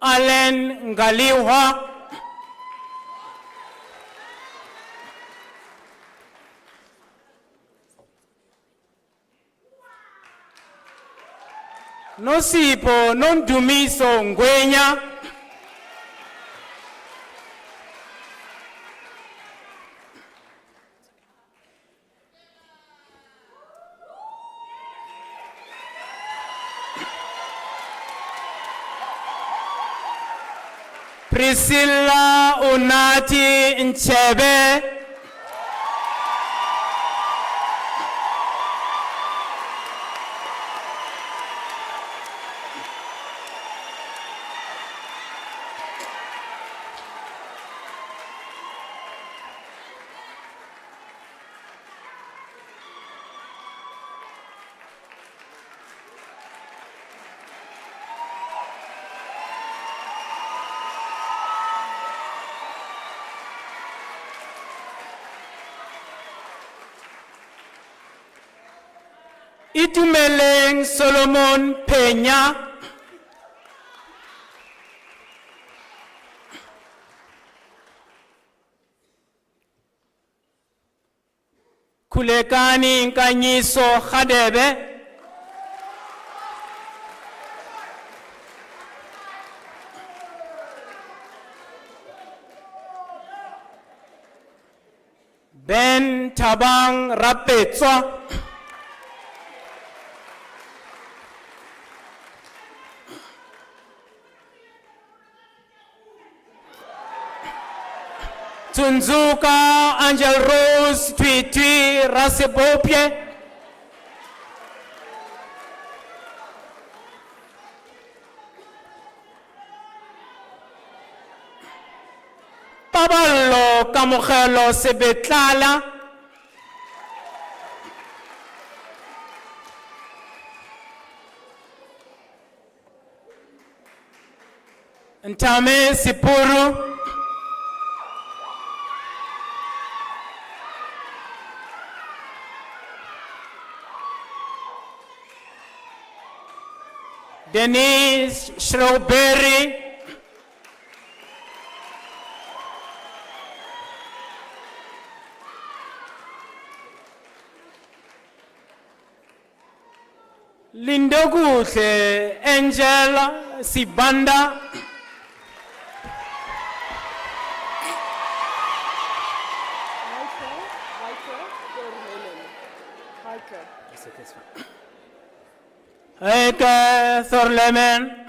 Allen Ngaliwa. Nosipo Nondumiso Ngwenya. Priscilla Unati Nchebe. Itumeleng Solomon Peña, Kulekani Nkanyiso Khadebe, Ben Tabang Rapetswa, Tunzuka Angel Rose Twi Rasebopie, Paballo Kamogelo Sebetlala, Ntame Sipuru, Denise Strawberry, Lindoguhle Angela Sibanda, Heike Thorlemen,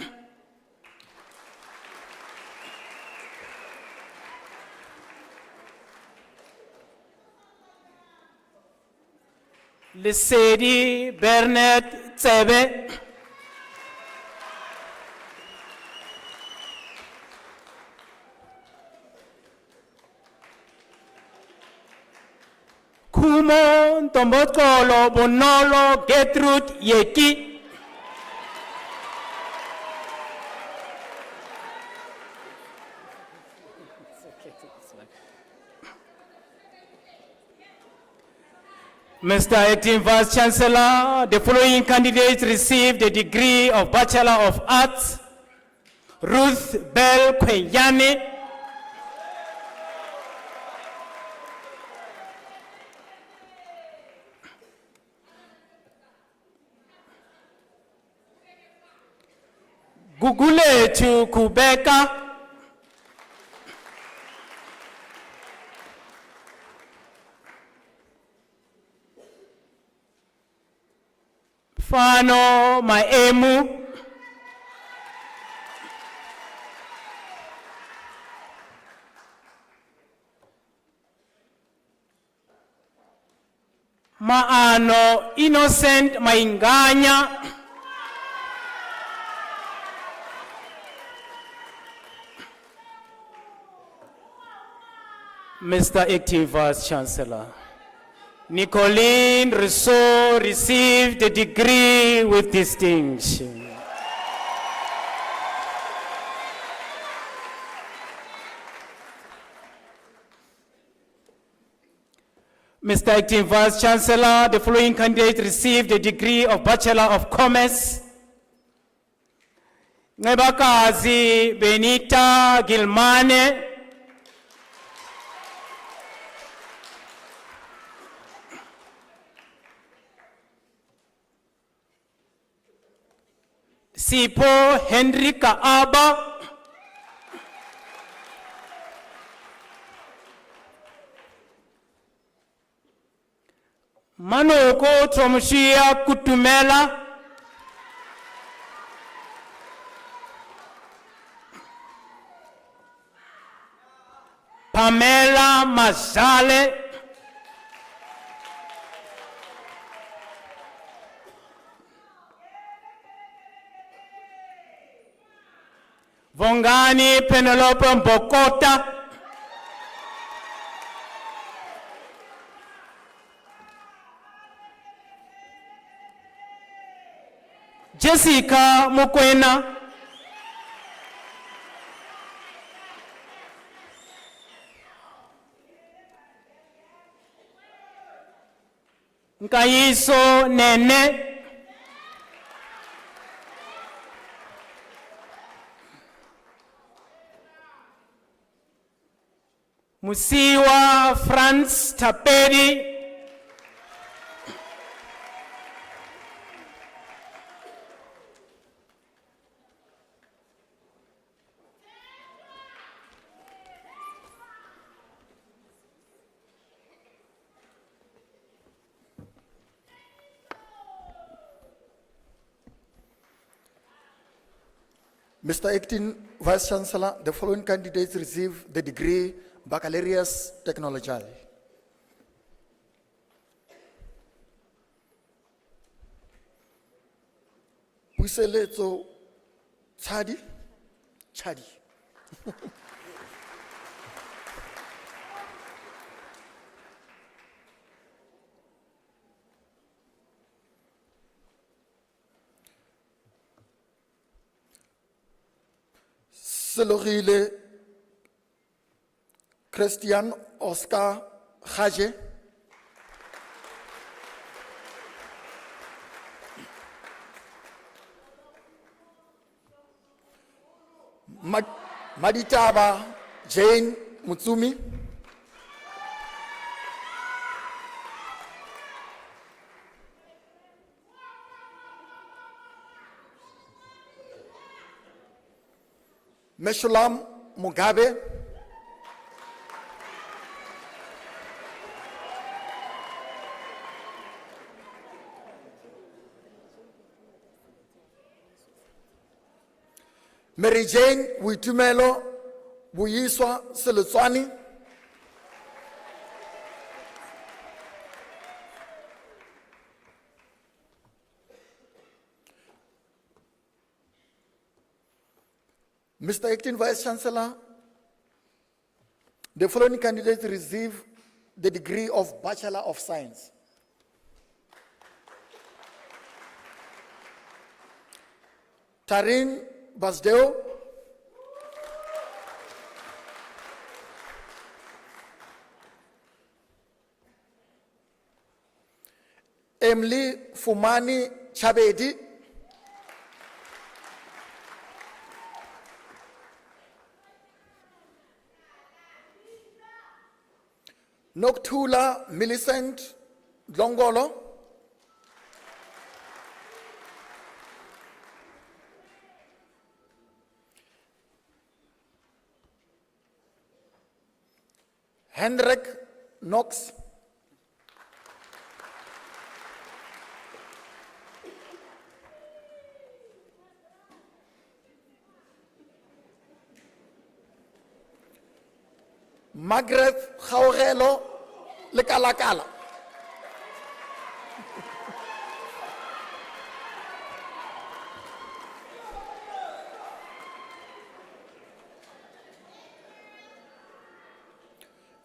Lesedi Bernard Tsebe, Kumo Ntombokolo Bonolo Gertrude Yeki, Mr. Acting Vice Chancellor, the following candidates received the degree of Bachelor of Arts: Ruth Bell Kwenyane, Gugulethu Kubeka, Fano Maemu, Maano Innocent Mainganya, Mr. Acting Vice Chancellor, Nicoline Rousseau received the degree with distinction. Mr. Acting Vice Chancellor, the following candidates received the degree of Bachelor of Commerce: Ngebakazi Benita Gilmane, Sipo Henrika Aba, Manoko Tromshia Kutumela, Pamela Mazale, Vongani Penelope Mbokota, Jessica Mukwena, Nkayiso Nene, Musiwa Franz Tapedi, Mr. Acting Vice Chancellor, the following candidates receive the degree Baccalaureus Technology. Puiseletso Chadi. Selogile Christian Oscar Haje. Maditaba Jane Mutsumi. Meshulam Mugabe. Mary Jane Witumelo Buyiswa Selutswani. Mr. Acting Vice Chancellor, the following candidates receive the degree of Bachelor of Science. Tarin Basdeo, Emily Fumani Chabedi, Noctula Millicent Longolo, Hendrik Knox, Margaret Jaurelo Lekalakala,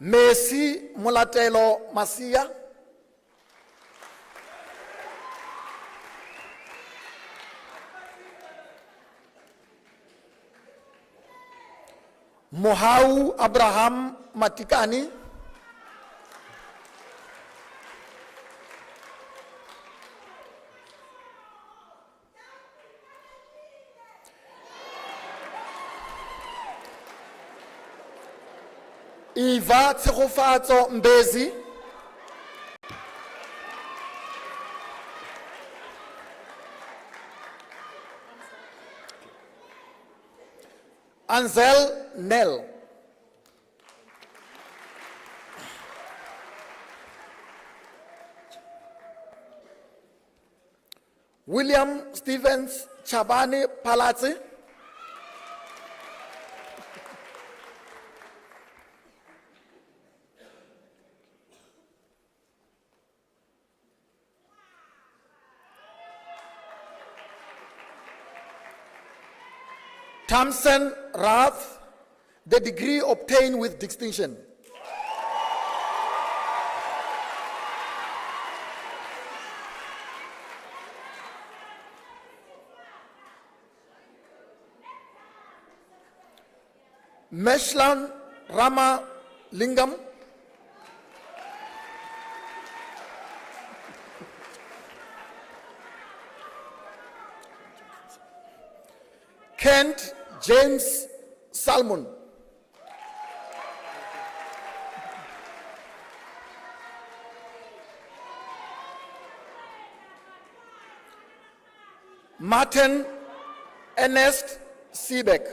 Messi Mulatelo Masia, Mohau Abraham Matikani, Eva Tsegofatso Mbezi, Ansel Nell, William Stevens Chabani Palazzi, Thompson Rath, the degree obtained with distinction. Meshlan Rama Lingam, Kent James Salmon, Martin Ernest Siebeck.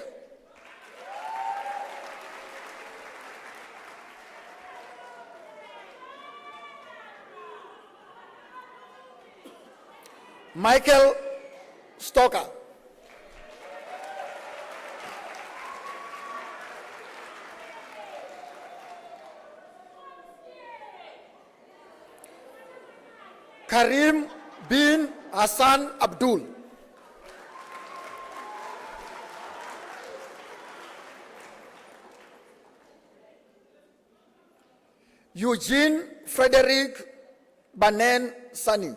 Michael Stoker. Karim bin Hassan Abdul. Eugene Frederick Banen Sani.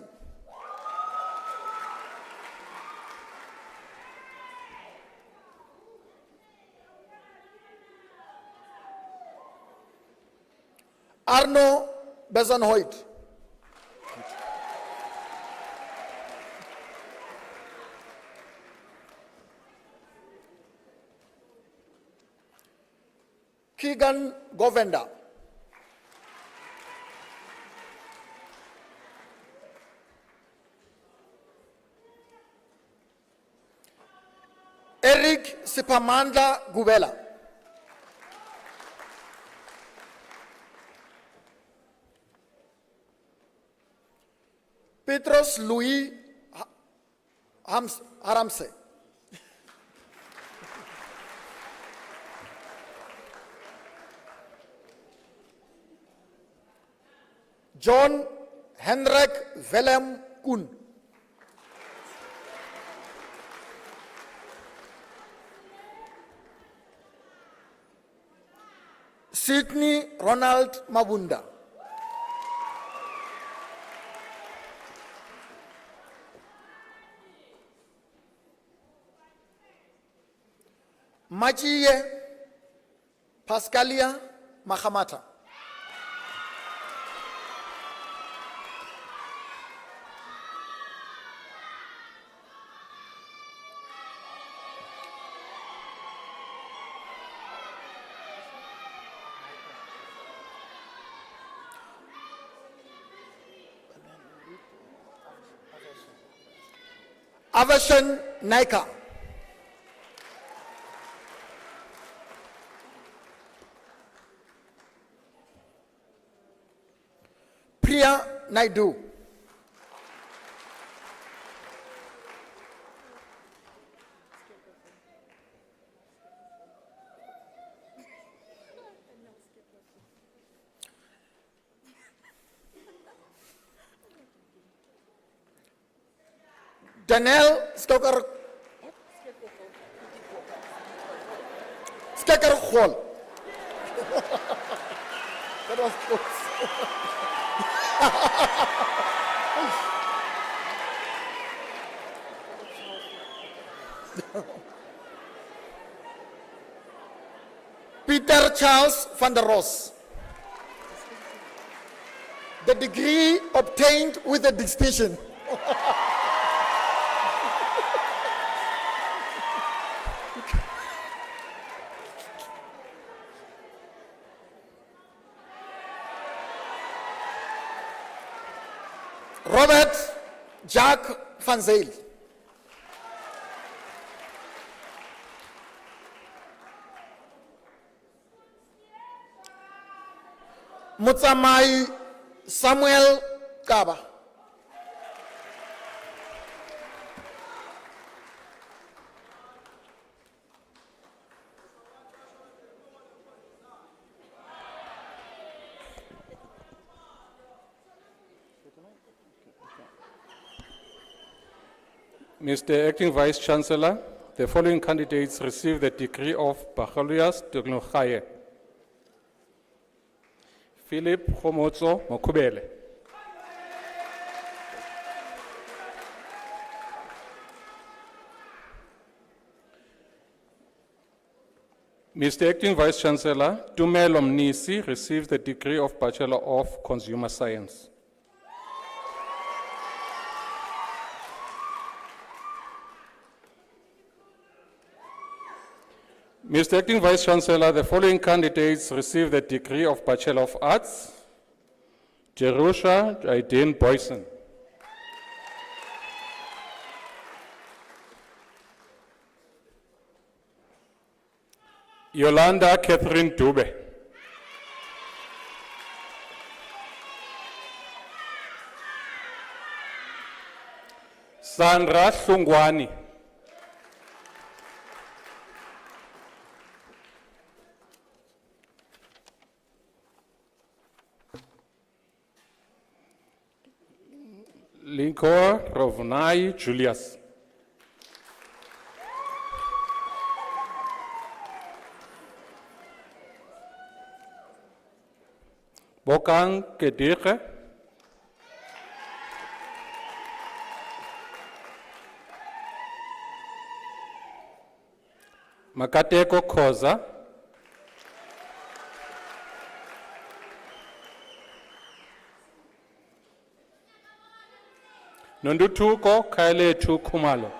Arno Bezenhoit. Keegan Govender. Eric Sipamanda Gubela. Petros Louis Haramse. John Hendrik Willem Koen. Sydney Ronald Mabunda. Machiye Pascalia Mahamata. Avashan Naika. Priya Naidu. Daniel Stoker Hall. That was close. Peter Charles van der Ros. The degree obtained with a distinction. Robert Jack van Zyl. Mutsamai Samuel Kaba. Mr. Acting Vice Chancellor, the following candidates received the degree of Bachelor's Doctoral. Philip Khomotso Mokubele. Mr. Acting Vice Chancellor, Tumelo Mnisi received the degree of Bachelor of Consumer Science. Mr. Acting Vice Chancellor, the following candidates received the degree of Bachelor of Arts. Jerusha Aiden Boyson. Yolanda Catherine Dube. Sandra Sungwani. Linkor Rovnai Julius. Bokang Kedike. Makateko Koza. Nondutuko Kaile Tukumalo.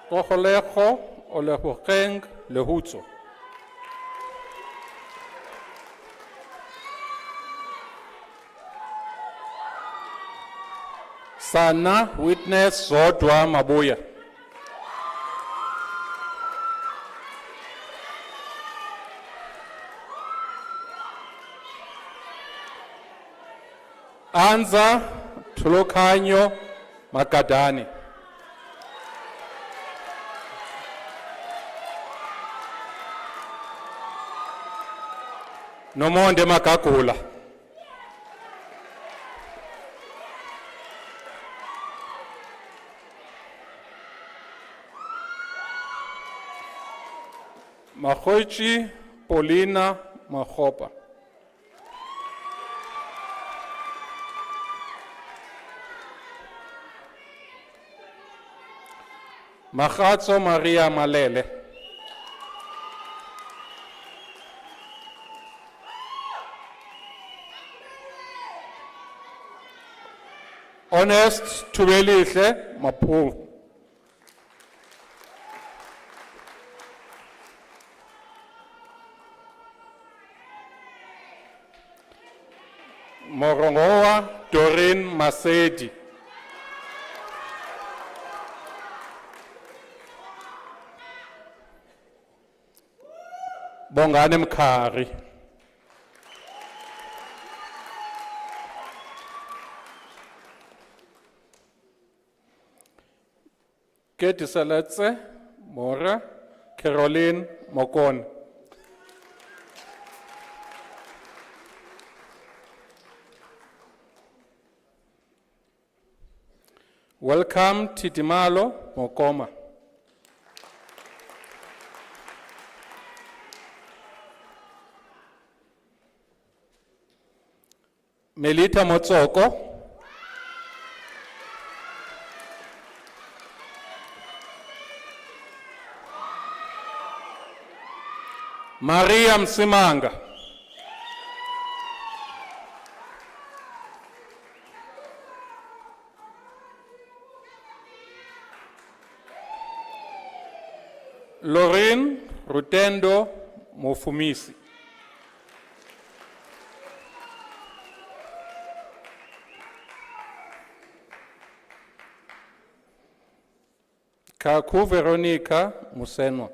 Koholejo Olehokeng Lehutso. Sana Witness Zodwa Mabuya. Anza Tulokanyo Makadani. Nomonde Makakula. Mahoichi Paulina Mahopa. Mahatso Maria Malele. Honest Tubelihle Mapu. Morongoa Doreen Masedi. Bongane Mkari. Keti Salatse Mora Caroline Mokon. Welcome Titimalo Mokoma. Melita Motsoko. Maria Msimanga. Lorraine Rutendo Mofumisi. Kaku Veronica Museno.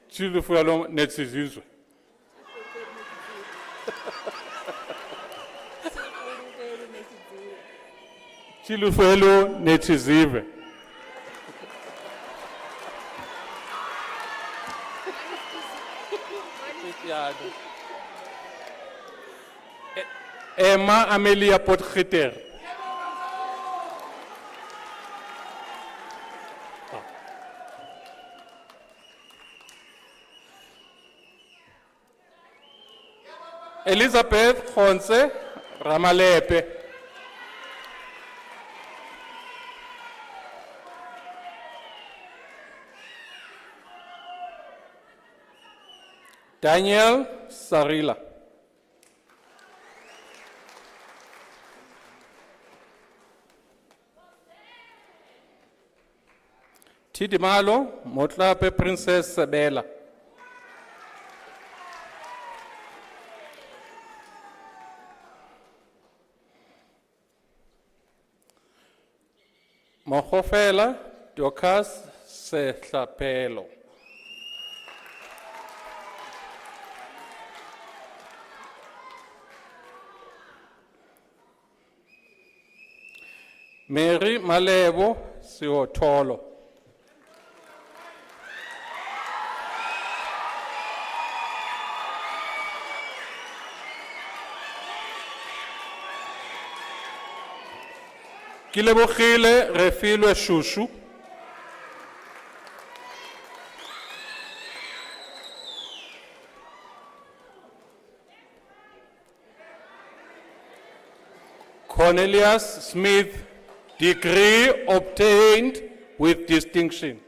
Chilufuelo Netsizizwe. Chilufuelo Netsizizwe. Emma Amelia Potgieter. Elizabeth Khonse Ramalepe. Daniel Sarila. Tidimalo, Motlape Princess Sabela. Mokgofela, Docas Sehlapelo. Mary Malebo Siotolo. Kilebogile Refilwe Shushu. Cornelius Smith, degree obtained with distinction.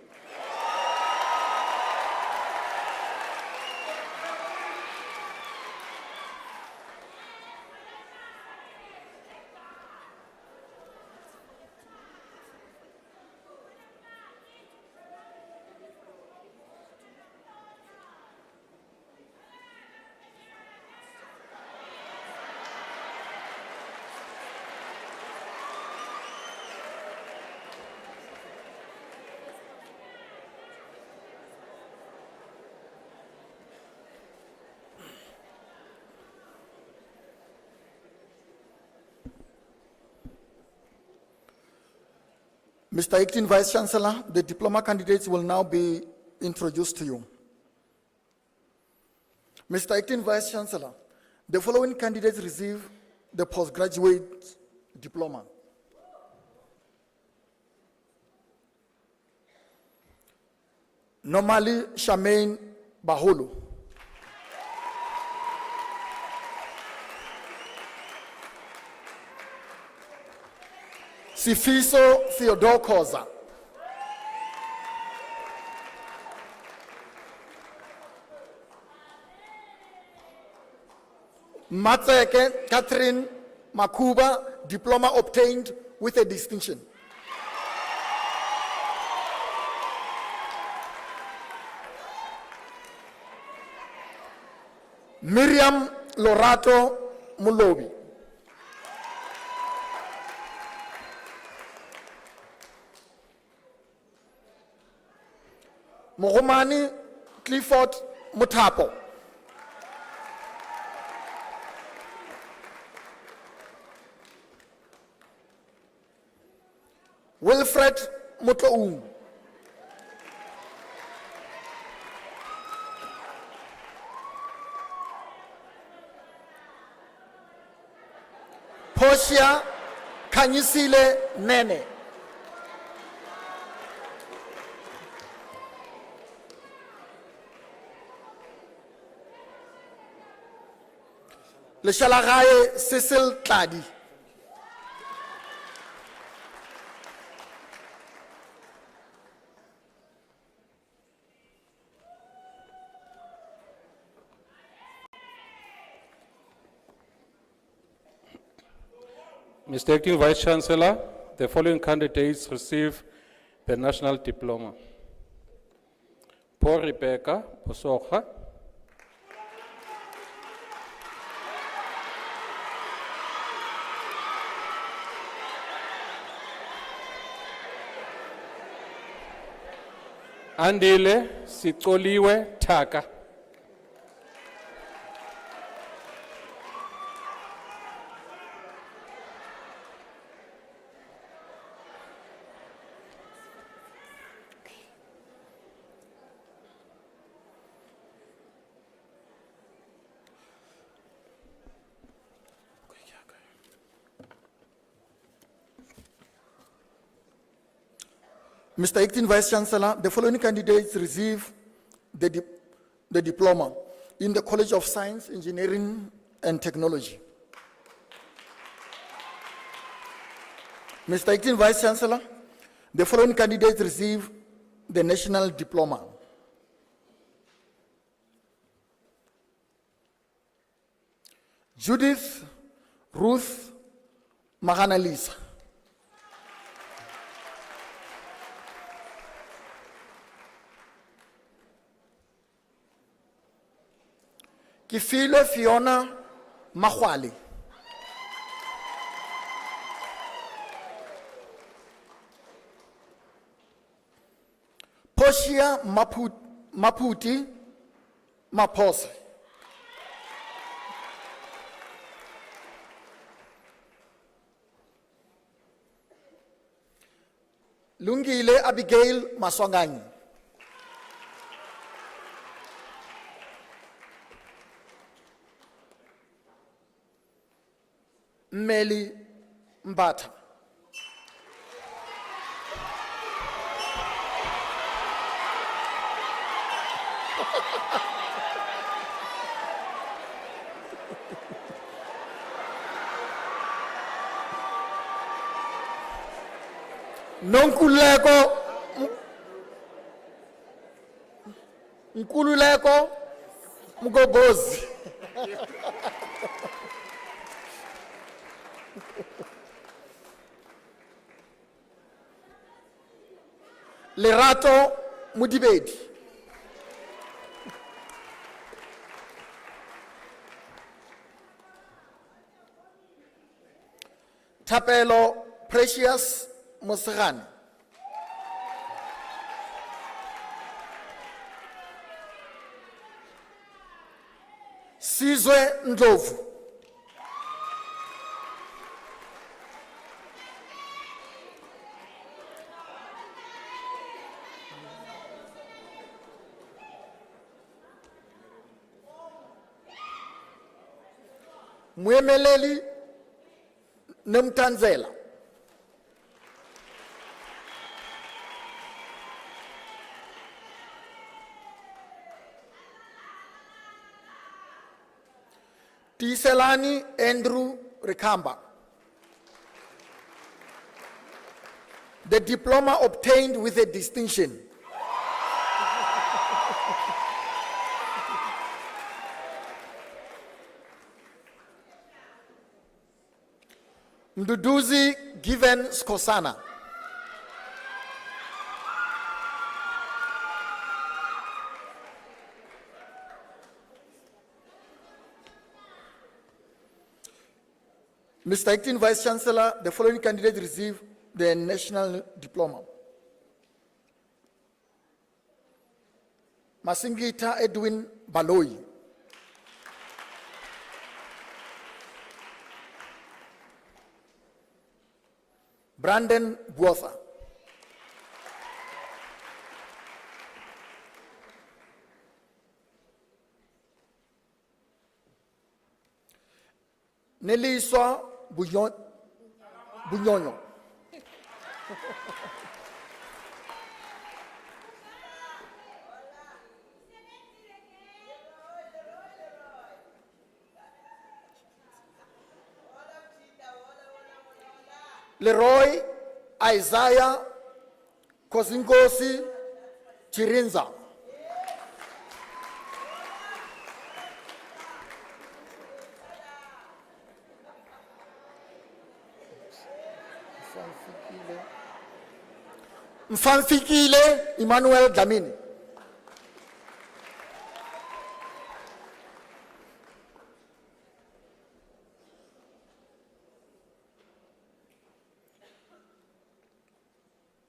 Mr. Acting Vice Chancellor, the diploma candidates will now be introduced to you. Mr. Acting Vice Chancellor, the following candidates receive the postgraduate diploma. Normally Charmaine Baholo. Sifiso Theodore Koza. Matseke Catherine Makuba, diploma obtained with a distinction. Miriam Lorato Mulobi. Mohomani Clifford Mutapo. Wilfred Mutloung. Portia Kanyisile Nene. Le Shalagaye Cecil Tladi. Mr. Acting Vice Chancellor, the following candidates receive the National Diploma. Paul Rebecca Posocha. Andile Sicoliwe Taka. Mr. Acting Vice Chancellor, the following candidates receive the diploma in the College of Science, Engineering and Technology. Mr. Acting Vice Chancellor, the following candidates receive the National Diploma. Judith Ruth Maganalisa. Ke filwe Fiona Magwali. Portia Maputi Mapose. Lungile Abigail Maswanganyi. Meli Mbata. Nonkuleko Nkululeko Mgobozi. Lerato Mudibedi. Tapelo Precious Mosagane. Sizwe Ndlovu. Mwemeleli Nemtanzela. Tiselani Andrew Rikamba. The diploma obtained with a distinction. Mduduzi Given Skosana. Mr. Acting Vice Chancellor, the following candidates receive the national diploma. Masingita Edwin Baloi. Brandon Buotha. Neliswa Bunyonyo. Leroy Isaiah Kozingosi Chirinza. Mfanfikile Emmanuel Damini.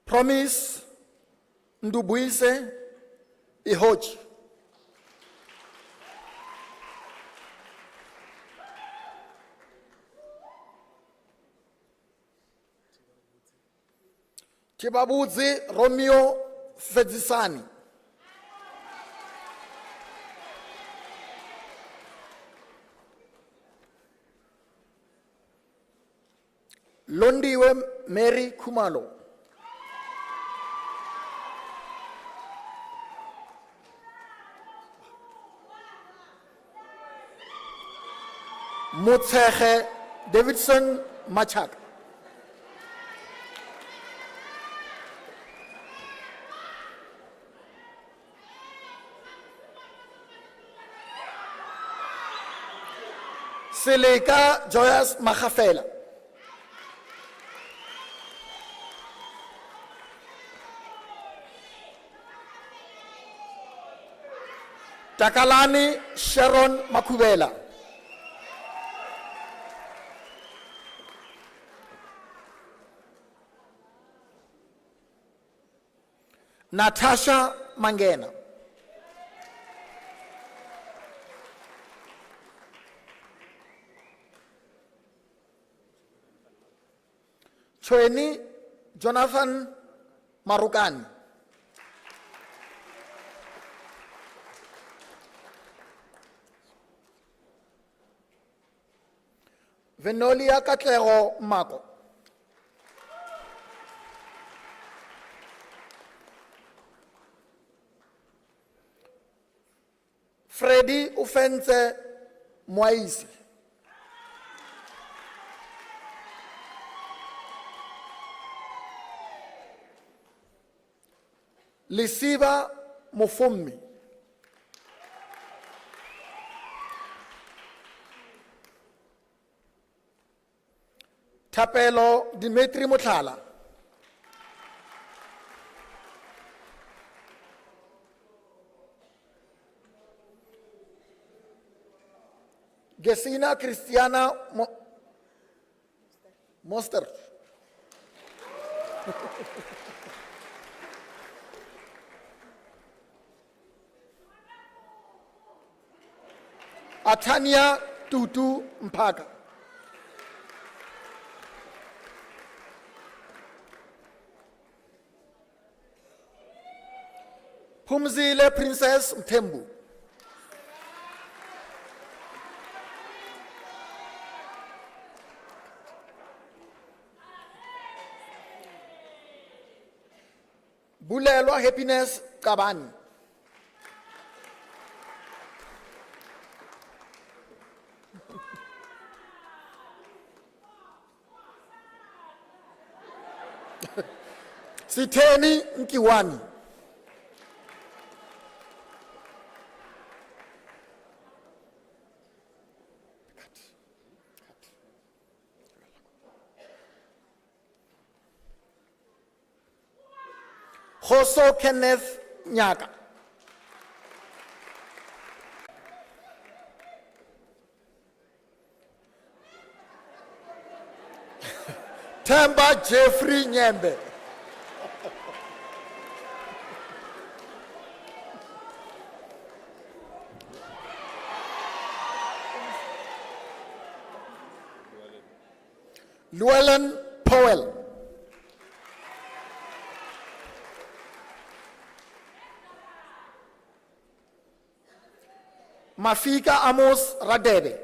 Promise Ndubuise Ihoji. Chibabuzi Romeo Fedzisani. Londiwe Mary Kumalo. Mutsehe Davidson Machak. Seleka Joyas Mahafela. Takalani Sharon Makubela. Natasha Mangena. Chweni Jonathan Marukani. Venolia Katlego Mako. Freddy Ufense Moise. Lisiba Mufumi. Tapelo Dimitri Muthala. Gesina Christiana Moster. Atania Tutu Mpaka. Pumzile Princess Mthembu. Bulelwa Happiness Kabani. Sitheni Nkiwani. Hoso Kenneth Nyaka. Temba Jeffrey Nyembe. Llewellyn Powell. Mafika Amos Radebe.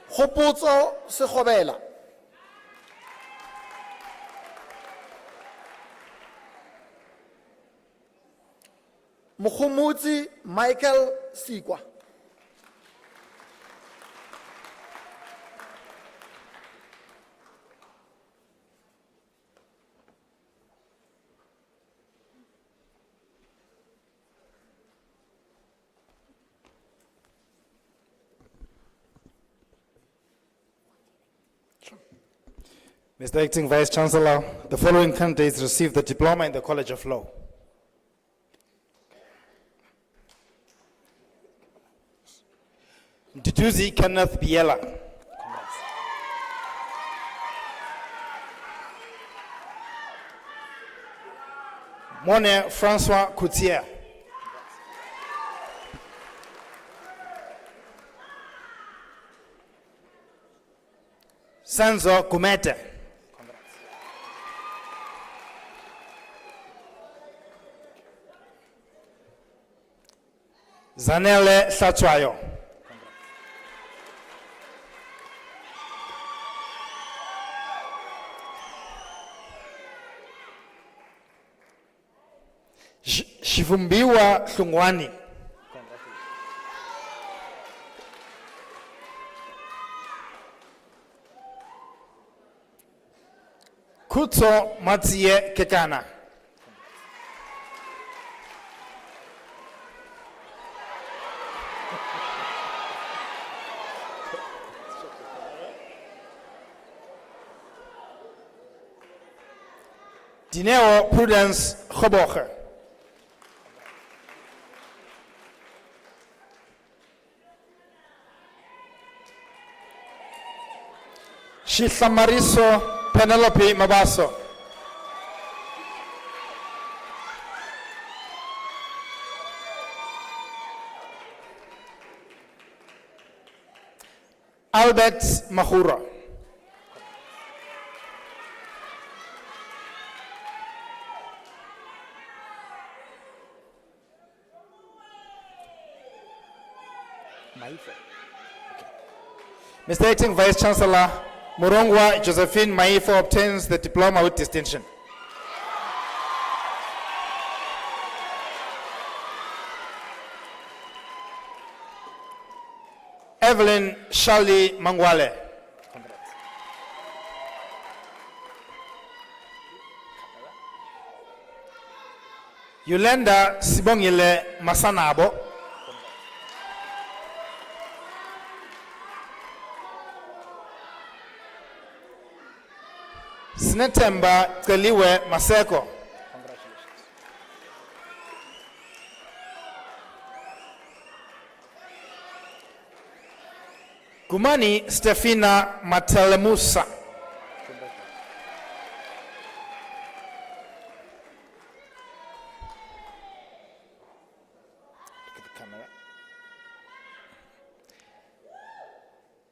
Khopotso Sekgobela. Mokhomotsi Michael Sikwa. Mr. Acting Vice Chancellor, the following candidates received the diploma in the College of Law. Mduduzi Kenneth Biela. Mone Francois Coutier. Sanzo Kumete. Zanele Sachwayo. Shivumbiwa Hlungwani. Kutso Matie Kekana. Dineo Prudence Khoboge. Shithamariso Penelope Mabaso. Albert Mahura. Mr. Acting Vice Chancellor, Murongwa Josephine Maifo obtains the diploma with distinction. Evelyn Shirley Mangwale. Yolanda Sibongile Masanabo. Sinetemba Keliwe Maseko. Gumani Stefina Matelemusa.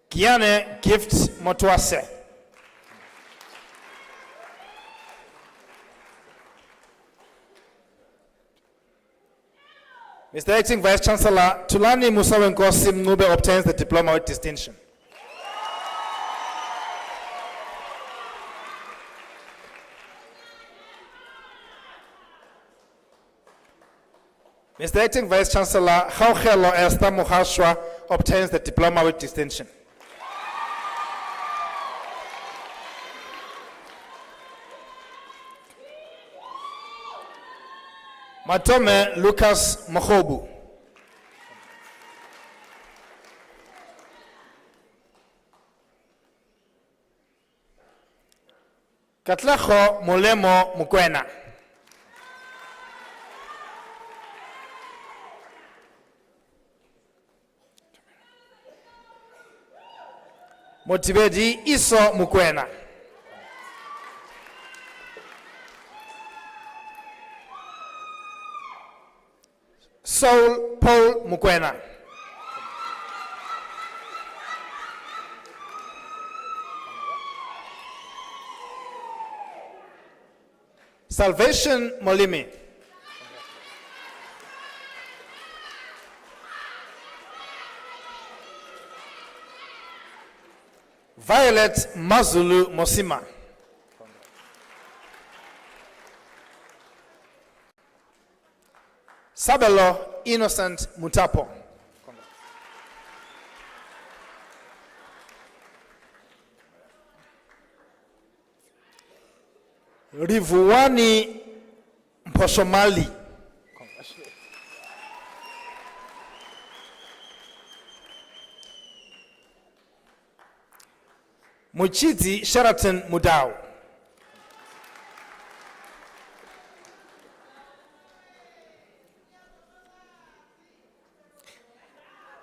Giane Gift Motwase. Mr. Acting Vice Chancellor, Tulani Musawenko Simnube obtains the diploma with distinction. Mr. Acting Vice Chancellor, Hauhelo Esther Muhashwa obtains the diploma with distinction. Matome Lucas Mohobu. Katlaho Mulemo Mukwena. Motivedi Iso Mukwena. Saul Paul Mukwena. Salvation Molimi. Violet Mazulu Mosima. Sabelo Innocent Mutapo. Rivuani Mposhomali. Muchiti Sheraton Mudau.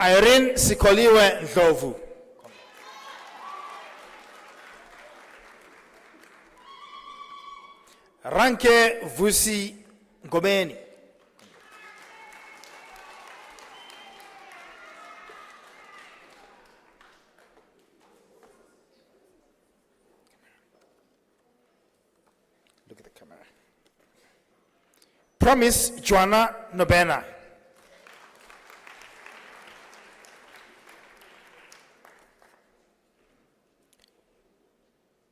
Irene Sikoliwe Ndlovu. Ranke Vusi Ngomeni. Look at the camera. Promise Joanna Nobena.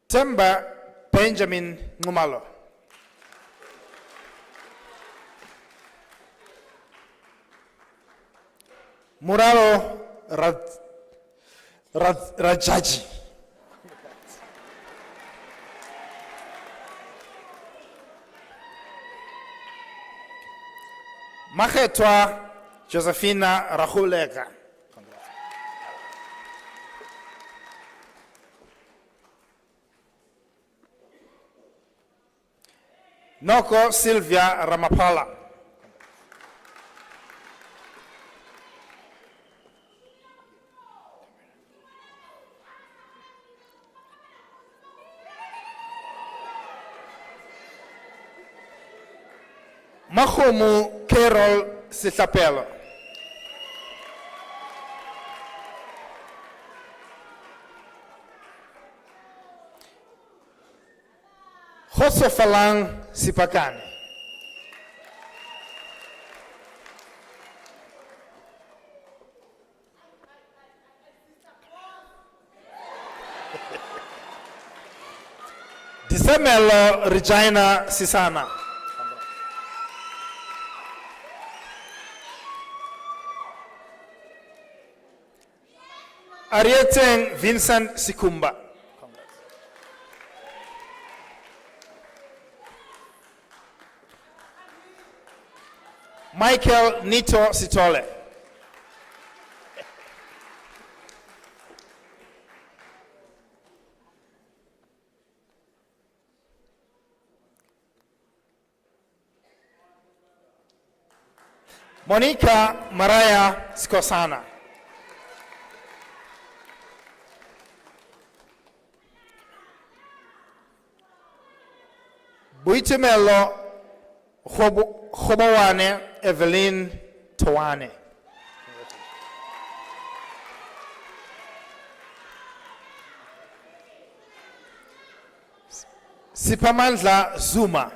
Temba Benjamin Ngumalo. Muraro Rajaji. Makhetwa Josephina Rahuleka. Noko Sylvia Ramapala. Mahomu Carol Sitlapelo. Khosofalang Sipakane. Disemelo Regina Sisana. Arieteng Vincent Sikumba. Michael Nito Sitole. Monica Mariah Skosana. Buitimelo Khobawane Evelyn Towane. Sipamandla Zuma.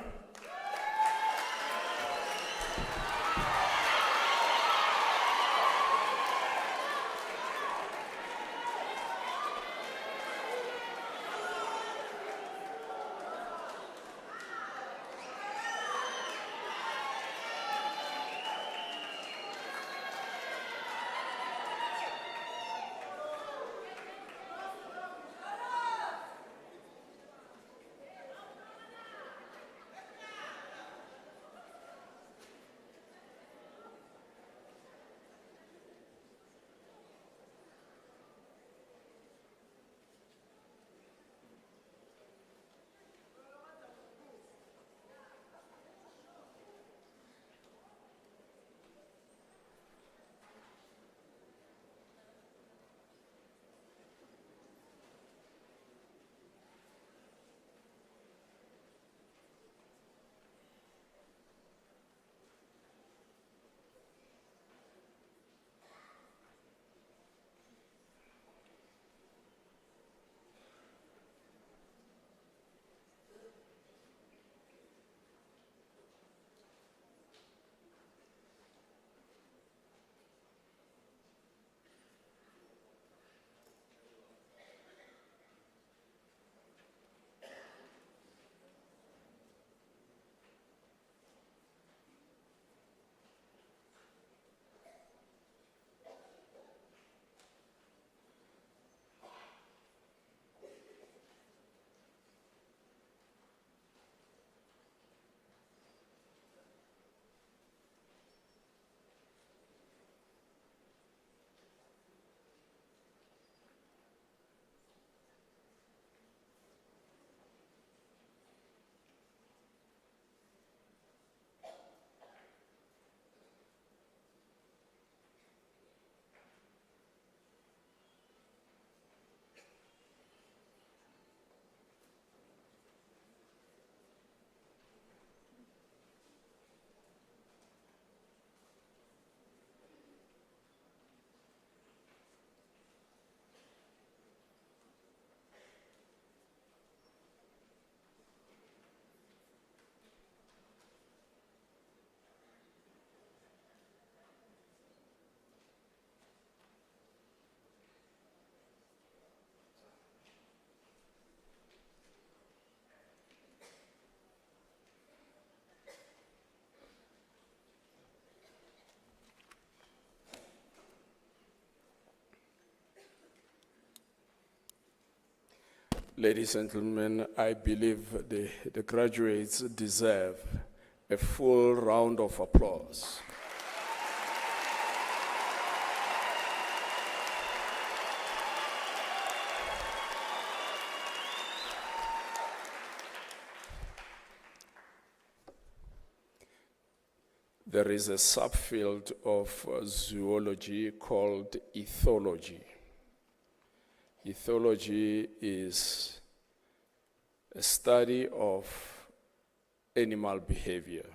Ladies and gentlemen, I believe the graduates deserve a full round of applause. there is a subfield of zoology called ethology. Ethology is a study of animal behavior.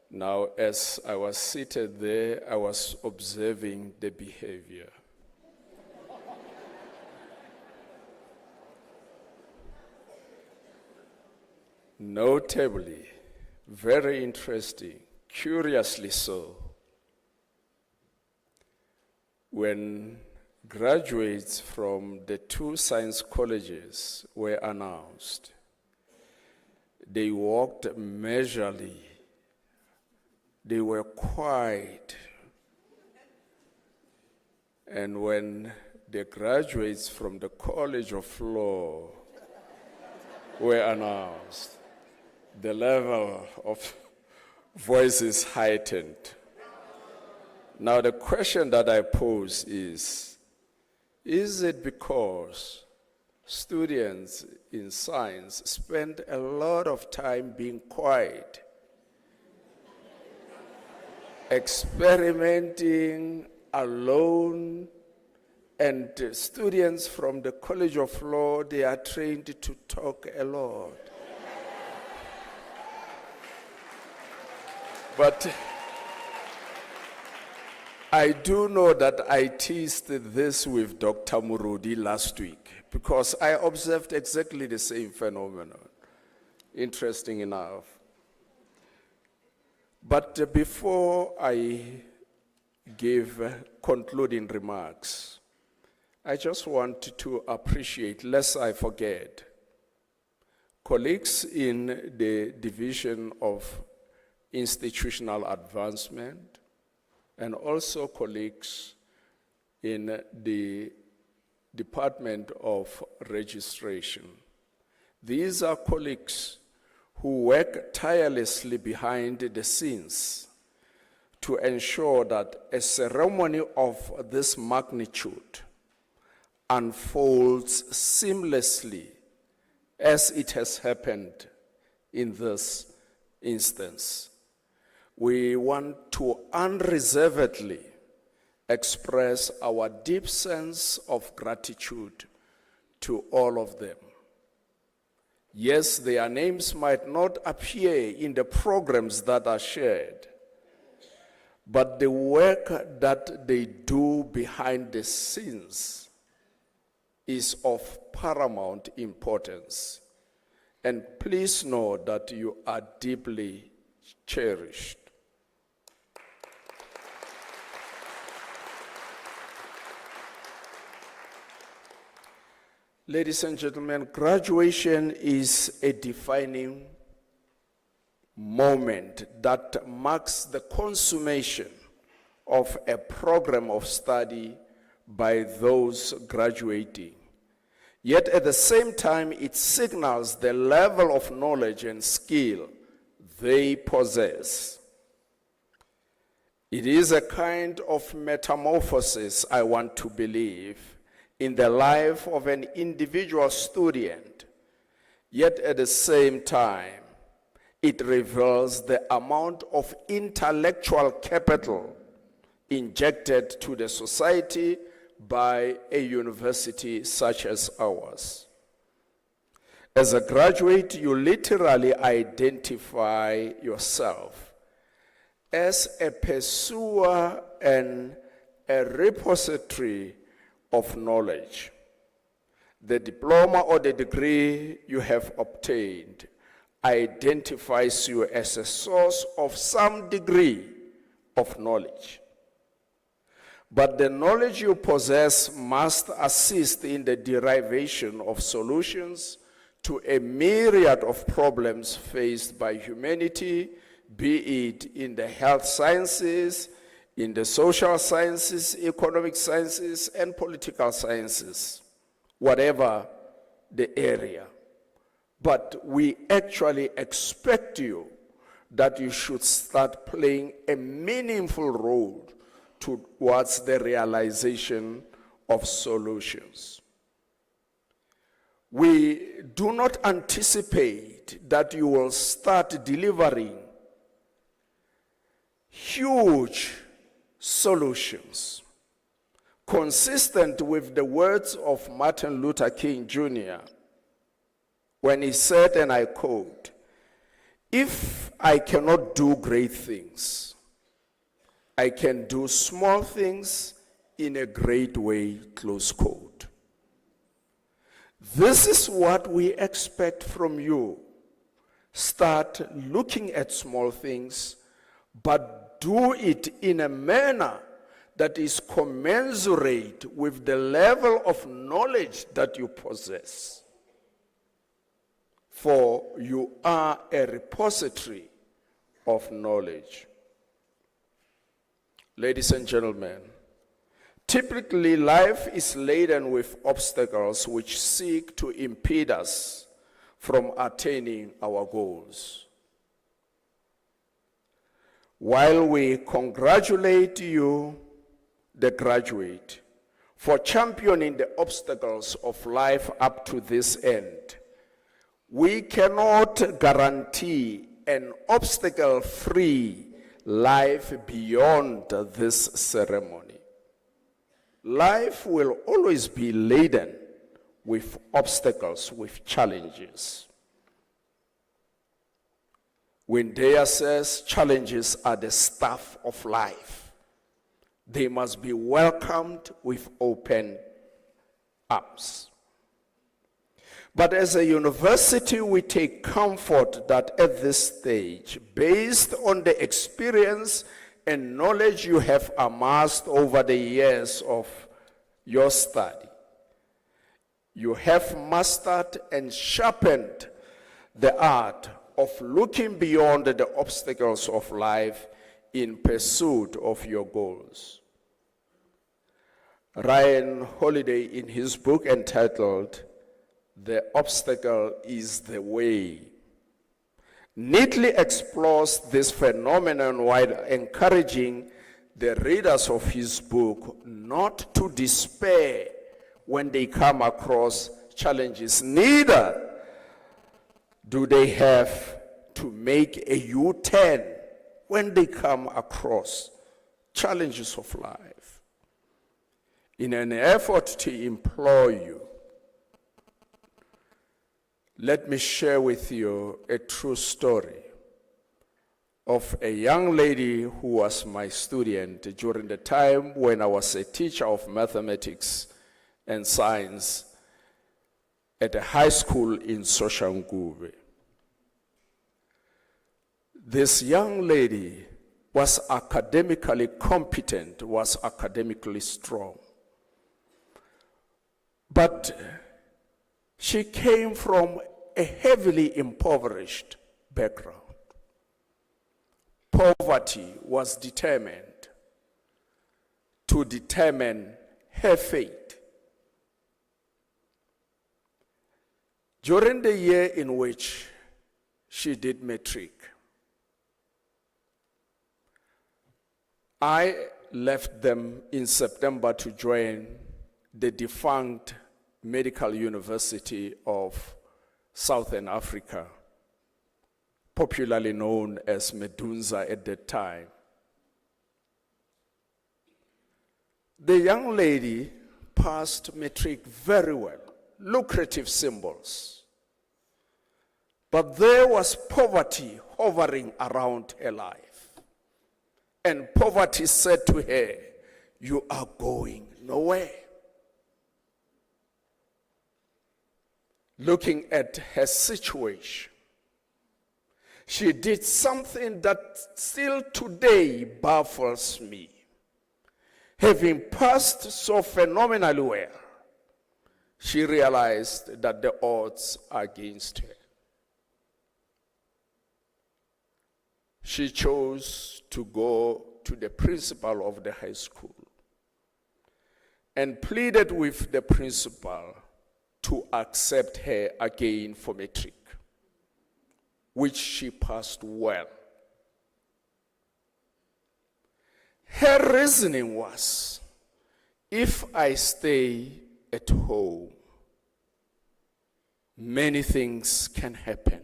Now, as I was seated there, I was observing the behavior. Notably, very interesting, curiously so, when graduates from the 2 science colleges were announced, they walked leisurely. They were quiet. And when the graduates from the College of Law were announced, the level of voices heightened. Now the question that I pose is it because students in science spend a lot of time being quiet, experimenting alone, and students from the College of Law, they are trained to talk a lot? But I do know that I teased this with Dr. Murudi last week because I observed exactly the same phenomenon. Interesting enough. But before I give concluding remarks, I just want to appreciate, lest I forget, colleagues in the Division of Institutional Advancement and also colleagues in the Department of Registration. These are colleagues who work tirelessly behind the scenes to ensure that a ceremony of this magnitude unfolds seamlessly as it has happened in this instance. We want to unreservedly express our deep sense of gratitude to all of them. Yes, their names might not appear in the programs that are shared, but the work that they do behind the scenes is of paramount importance. And please know that you are deeply cherished. Ladies and gentlemen, graduation is a defining moment that marks the consummation of a program of study by those graduating. Yet at the same time, it signals the level of knowledge and skill they possess. It is a kind of metamorphosis, I want to believe, in the life of an individual student, yet at the same time, it reveals the amount of intellectual capital injected to the society by a university such as ours. As a graduate, you literally identify yourself as a pursuer and a repository of knowledge. The diploma or the degree you have obtained identifies you as a source of some degree of knowledge. But the knowledge you possess must assist in the derivation of solutions to a myriad of problems faced by humanity, be it in the health sciences, in the social sciences, economic sciences, and political sciences, whatever the area. But we actually expect you that you should start playing a meaningful role towards the realization of solutions. We do not anticipate predict that you will start delivering huge solutions consistent with the words of Martin Luther King Jr. when he said, and I quote, "If I cannot do great things, I can do small things in a great way," close quote. This is what we expect from you. Start looking at small things, but do it in a manner that is commensurate with the level of knowledge that you possess. For you are a repository of knowledge. Ladies and gentlemen, typically life is laden with obstacles which seek to impede us from attaining our goals. While we congratulate you, the graduate, for championing the obstacles of life up to this end, we cannot guarantee an obstacle-free life beyond this ceremony. Life will always be laden with obstacles, with challenges. Windea says challenges are the stuff of life. They must be welcomed with open arms. But as a university, we take comfort that at this stage, based on the experience and knowledge you have amassed over the years of your study, you have mastered and sharpened the art of looking beyond the obstacles of life in pursuit of your goals. Ryan Holiday, in his book entitled "The Obstacle is the Way," neatly explores this phenomenon while encouraging the readers of his book not to despair when they come across challenges. Neither do they have to make a U-turn when they come across challenges of life. In an effort to implore you, let me share with you a true story of a young lady who was my student during the time when I was a teacher of mathematics and science at a high school in Soshanguve. This young lady was academically competent, was academically strong. But she came from a heavily impoverished background. Poverty was determined to determine her fate. During the year in which she did matric, I left them in September to join the defunct Medical University of Southern Africa, popularly known as Medunza at that time. The young lady passed matric very well, lucrative symbols. But there was poverty hovering around her life. And poverty said to her, "You are going nowhere." Looking at her situation, she did something that still today baffles me. Having passed so phenomenally well, she realized that the odds are against her. She chose to go to the principal of the high school and pleaded with the principal to accept her again for matric, which she passed well. Her reasoning was, if I stay at home, many things can happen.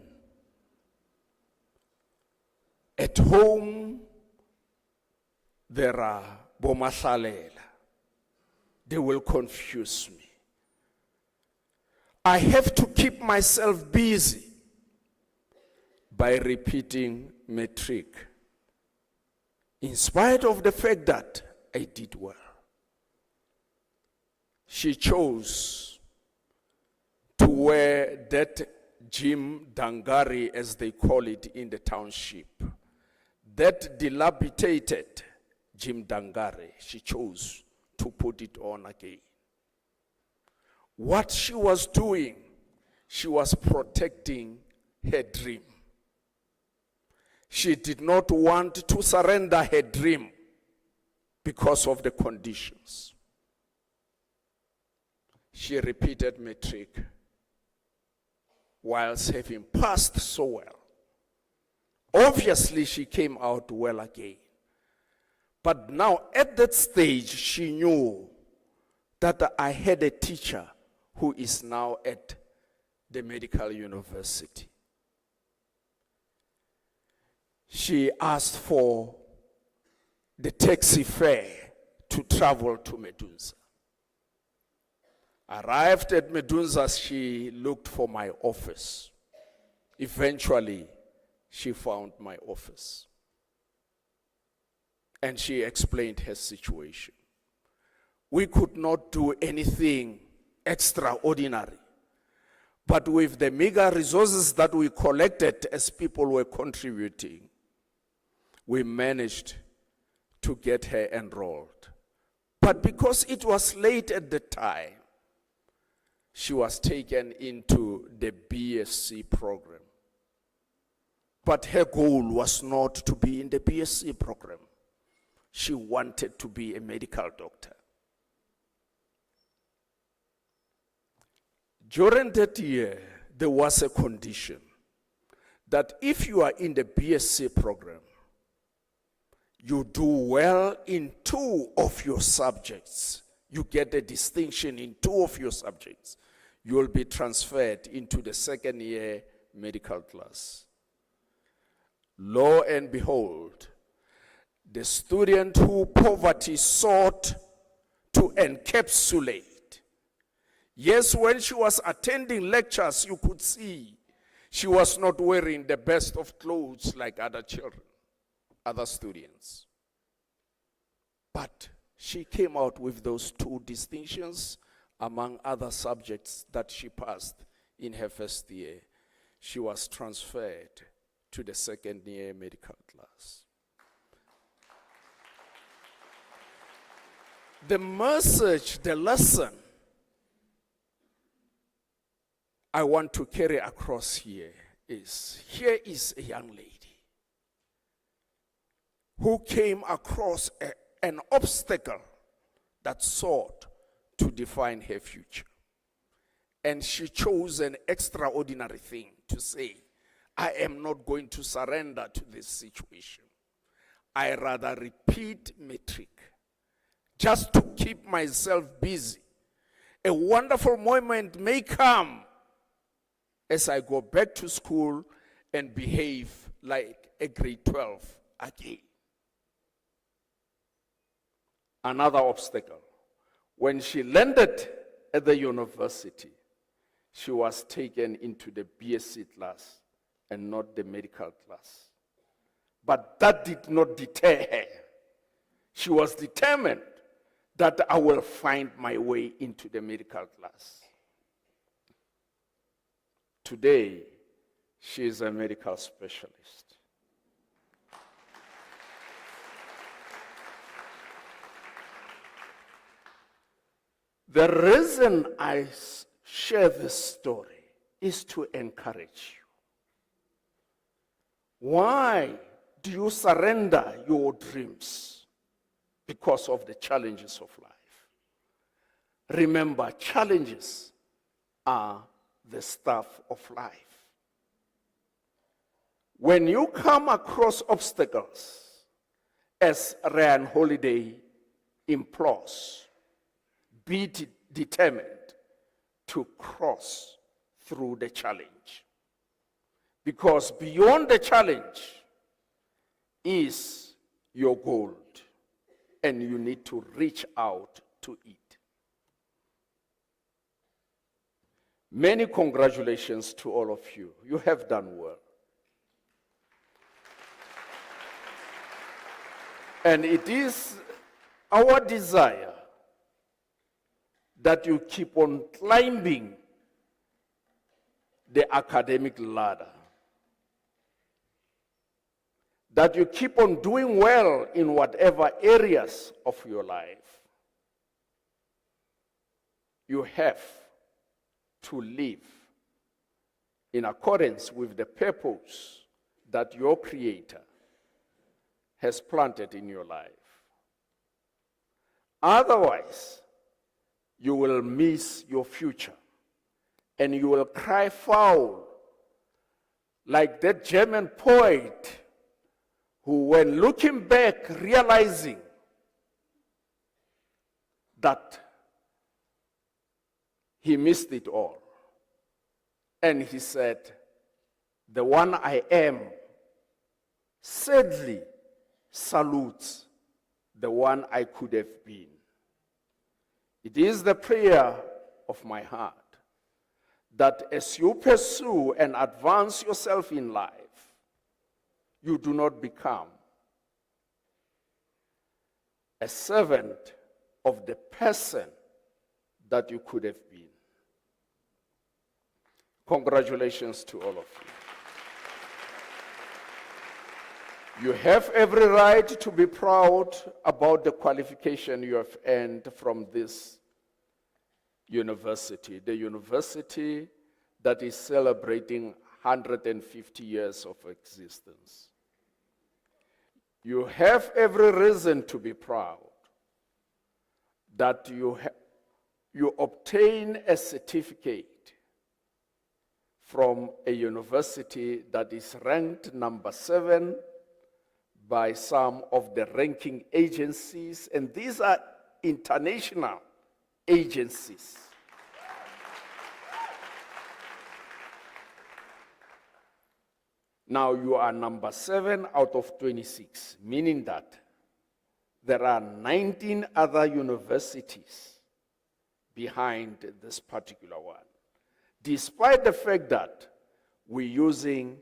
At home, there are bomahlalela. They will confuse me. I have to keep myself busy by repeating matric, in spite of the fact that I did well. She chose to wear that Jim Dangari, as they call it in the township, that dilapidated Jim Dangari. She chose to put it on again. What she was doing, she was protecting her dream. She did not want to surrender her dream because of the conditions. She repeated matric whilst having passed so well. Obviously, she came out well again. But now, at that stage, she knew that I had a teacher who is now at the medical university. She asked for the taxi fare to travel to Medunsa. Arrived at Medunsa, she looked for my office. Eventually, she found my office. And she explained her situation. We could not do anything extraordinary. But with the meager resources that we collected as people were contributing, we managed to get her enrolled. But because it was late at the time, she was taken into the BSc program. But her goal was not to be in the BSc program. She wanted to be a medical doctor. During that year, there was a condition that if you are in the BSc program, you do well in 2 of your subjects, you get a distinction in 2 of your subjects, you will be transferred into the 2nd year medical class. Lo and behold, the student who poverty sought to encapsulate. Yes, when she was attending lectures, you could see she was not wearing the best of clothes like other children, other students. But she came out with those 2 distinctions among other subjects that she passed in her 1st year. She was transferred to the 2nd year medical class. The message, the lesson I want to carry across here is a young lady who came across an obstacle that sought to define her future. And she chose an extraordinary thing to say, I am not going to surrender to this situation. I rather repeat matric just to keep myself busy. A wonderful moment may come as I go back to school and behave like a grade 12 again. Another obstacle. When she landed at the university, she was taken into the BSc class and not the medical class. But that did not deter her. She was determined that I will find my way into the medical class. Today, she is a medical specialist. The reason I share this story is to encourage you. Why do you surrender your dreams? Because of the challenges of life. Remember, challenges are the stuff of life. When you come across obstacles, as Ryan Holiday implores, be determined to cross through the challenge. Because beyond the challenge, is your gold, and you need to reach out to it. Many congratulations to all of you. You have done well. And it is our desire that you keep on climbing the academic ladder, that you keep on doing well in whatever areas of your life. You have to live in accordance with the purpose that your Creator has planted in your life. Otherwise, you will miss your future and you will cry foul like that German poet who, when looking back, realizing that he missed it all. And he said, the one I am sadly salutes the one I could have been. It is the prayer of my heart that as you pursue and advance yourself in life, you do not become a servant of the person that you could have been. Congratulations to all of you. You have every right to be proud about the qualification you have earned from this university, the university that is celebrating 150 years of existence. You have every reason to be proud that you obtain a certificate from a university that is ranked number 7 by some of the ranking agencies, and these are international agencies. Now you are number 7 out of 26, meaning that there are 19 other universities behind this particular one. Despite the fact that we're using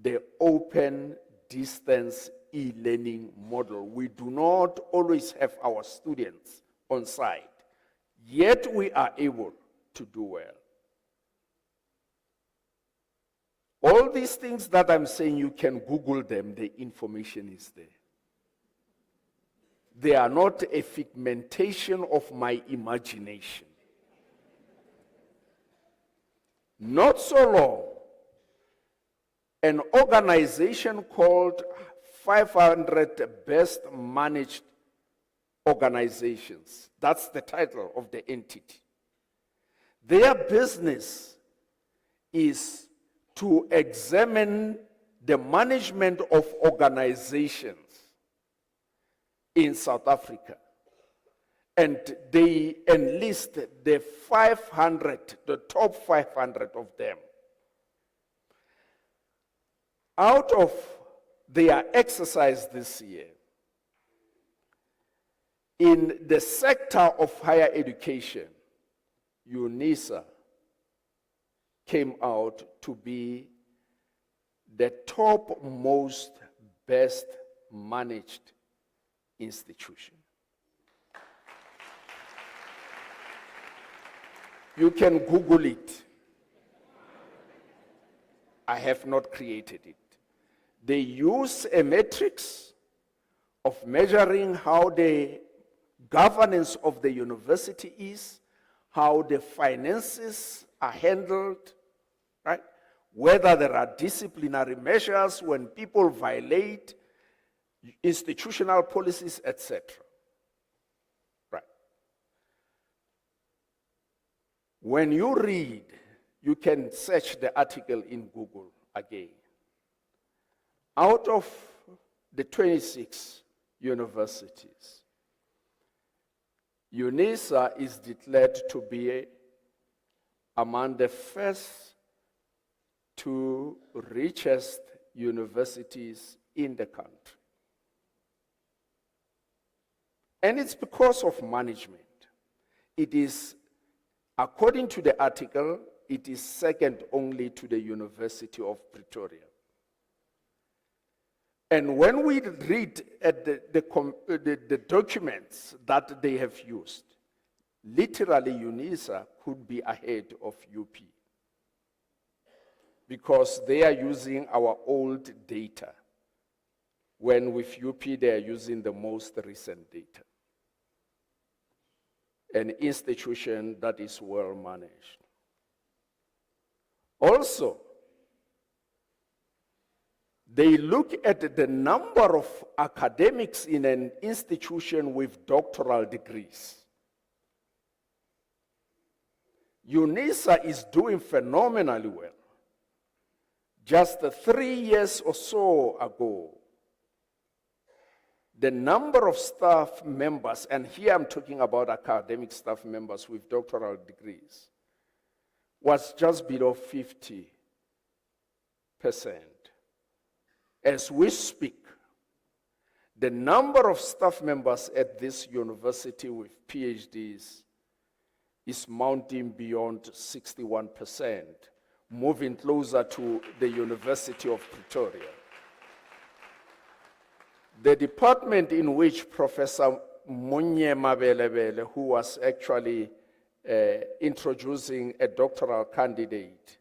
the open distance e-learning model, we do not always have our students on site, yet we are able to do well. All these things that I'm saying, you can Google them, the information is there. They are not a figmentation of my imagination. Not so long, an organization called 500 Best Managed Organizations, that's the title of the entity. Their business is to examine the management of organizations in South Africa. And they enlist the 500, the top 500 of them. Out of their exercise this year, in the sector of higher education, Unisa came out to be the topmost best managed institution. You can Google it. I have not created it. They use a matrix of measuring how the governance of the university is, how the finances are handled, right? Whether there are disciplinary measures when people violate institutional policies, etc. Right. When you read, you can search the article in Google again. Out of the 26 universities, Unisa is declared to be among the first 2 richest universities in the country. And it's because of management. It is, according to the article, it is second only to the University of Pretoria. And when we read at the documents that they have used, literally Unisa could be ahead of UP because they are using our old data, when with UP they are using the most recent data. An institution that is well managed. Also, they look at the number of academics in an institution with doctoral degrees. Unisa is doing phenomenally well. Just 3 years or so ago, the number of staff members, and here I'm talking about academic staff members with doctoral degrees, was just below 50%. As we speak, the number of staff members at this university with PhDs is mounting beyond 61%, moving closer to the University of Pretoria. The department in which Professor Munye Mabelebele, who was actually introducing a doctoral candidate,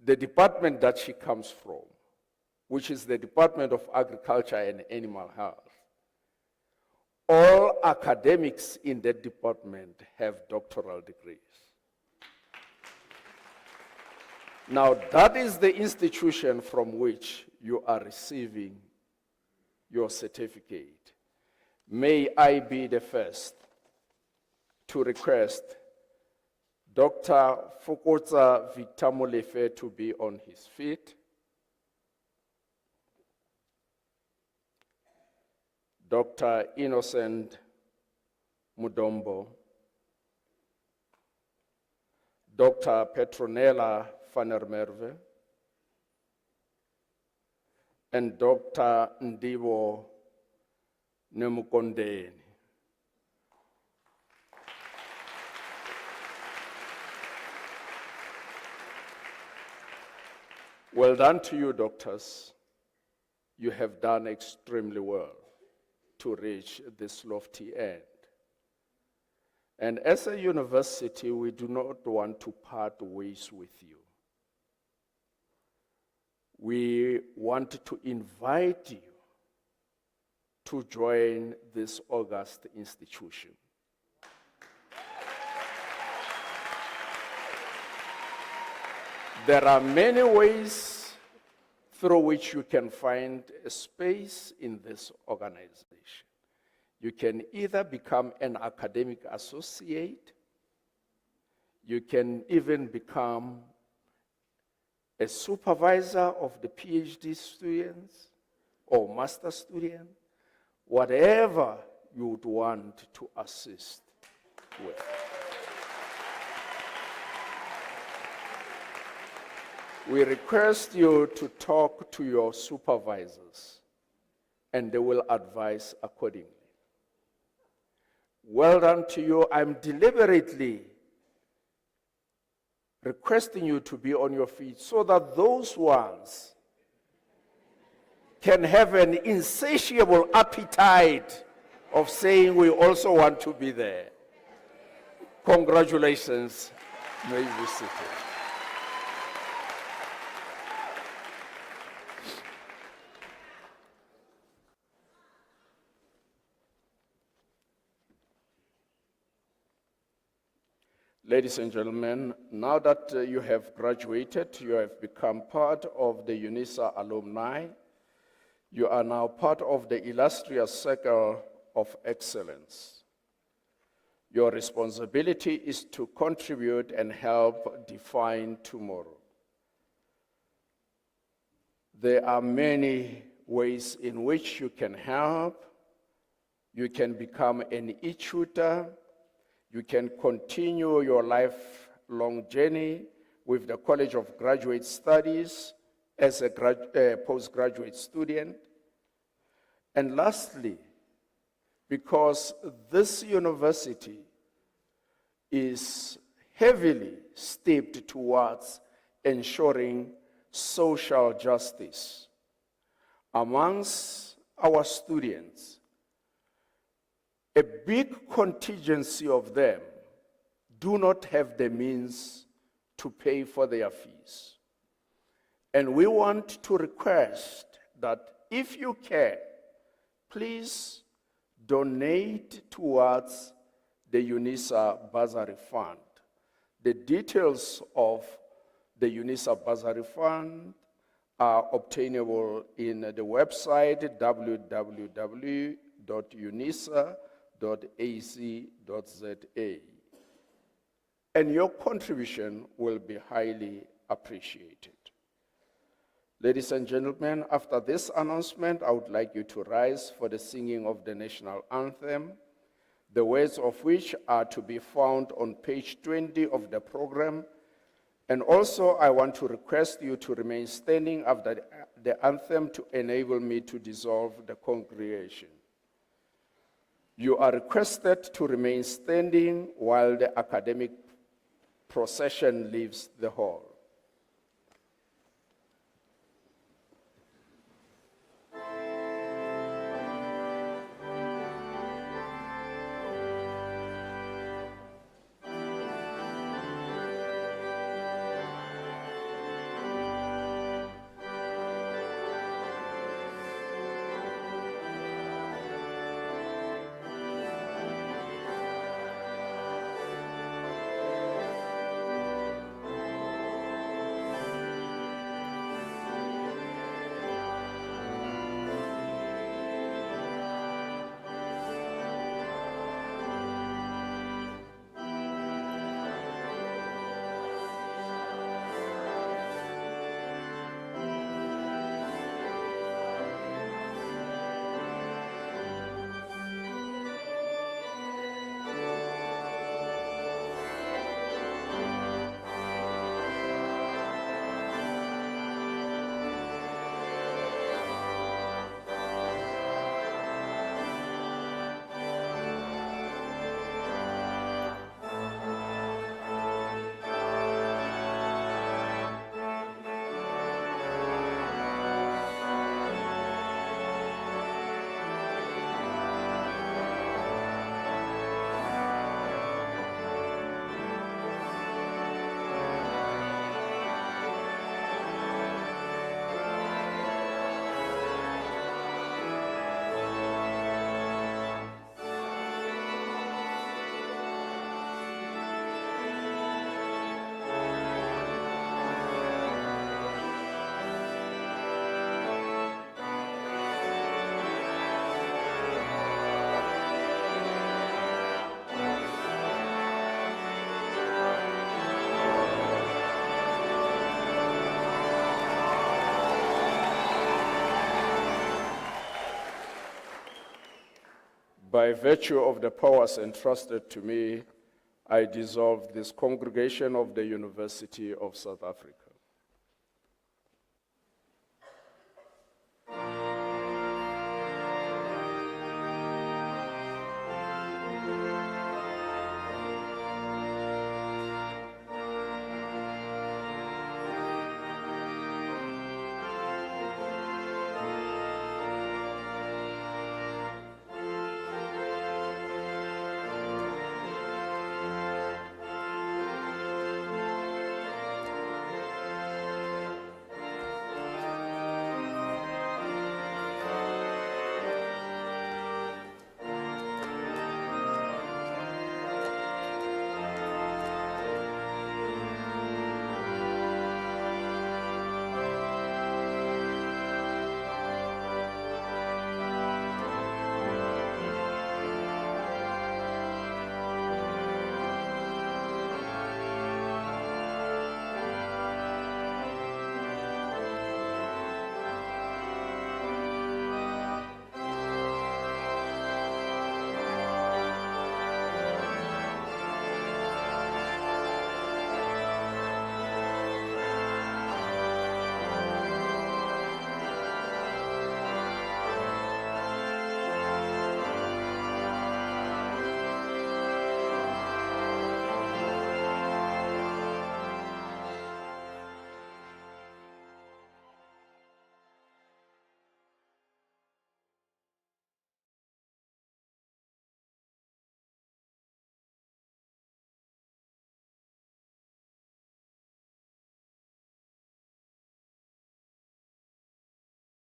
the department that she comes from, which is the Department of Agriculture and Animal Health, all academics in that department have doctoral degrees. Now, that is the institution from which you are receiving your certificate. May I be the first to request Dr. Fokotsa Victor Molefe to be on his feet. Dr. Innocent Mudombo, Dr. Petronella van der Merwe, and Dr. Ndibo Nemukondeni. Well done to you, doctors. You have done extremely well to reach this lofty end. And as a university, we do not want to part ways with you. We want to invite you to join this august institution. There are many ways through which you can find a space in this organization. You can either become an academic associate, you can even become a supervisor of the PhD students or master student, whatever you would want to assist with. We request you to talk to your supervisors, and they will advise accordingly. Well done to you. I'm deliberately requesting you to be on your feet so that those ones can have an insatiable appetite of saying we also want to be there. Congratulations. May you be seated. Ladies and gentlemen, now that you have graduated, you have become part of the Unisa alumni. You are now part of the illustrious circle of excellence. Your responsibility is to contribute and help define tomorrow. There are many ways in which you can help. You can become an e-tutor. You can continue your lifelong journey with the College of Graduate Studies as a postgraduate student. And lastly, because this university is heavily steeped towards ensuring social justice. Amongst our students, a big contingency of them do not have the means to pay for their fees. And we want to request that if you can, please donate towards the Unisa Bursary Fund. The details of the Unisa Bursary Fund are obtainable in the website www.unisa.ac.za. And your contribution will be highly appreciated. Ladies and gentlemen, after this announcement, I would like you to rise for the singing of the national anthem, the words of which are to be found on page 20 of the program. And also, I want to request you to remain standing after the anthem to enable me to dissolve the congregation. You are requested to remain standing while the academic procession leaves the hall. By virtue of the powers entrusted to me, I dissolve this congregation of the University of South Africa.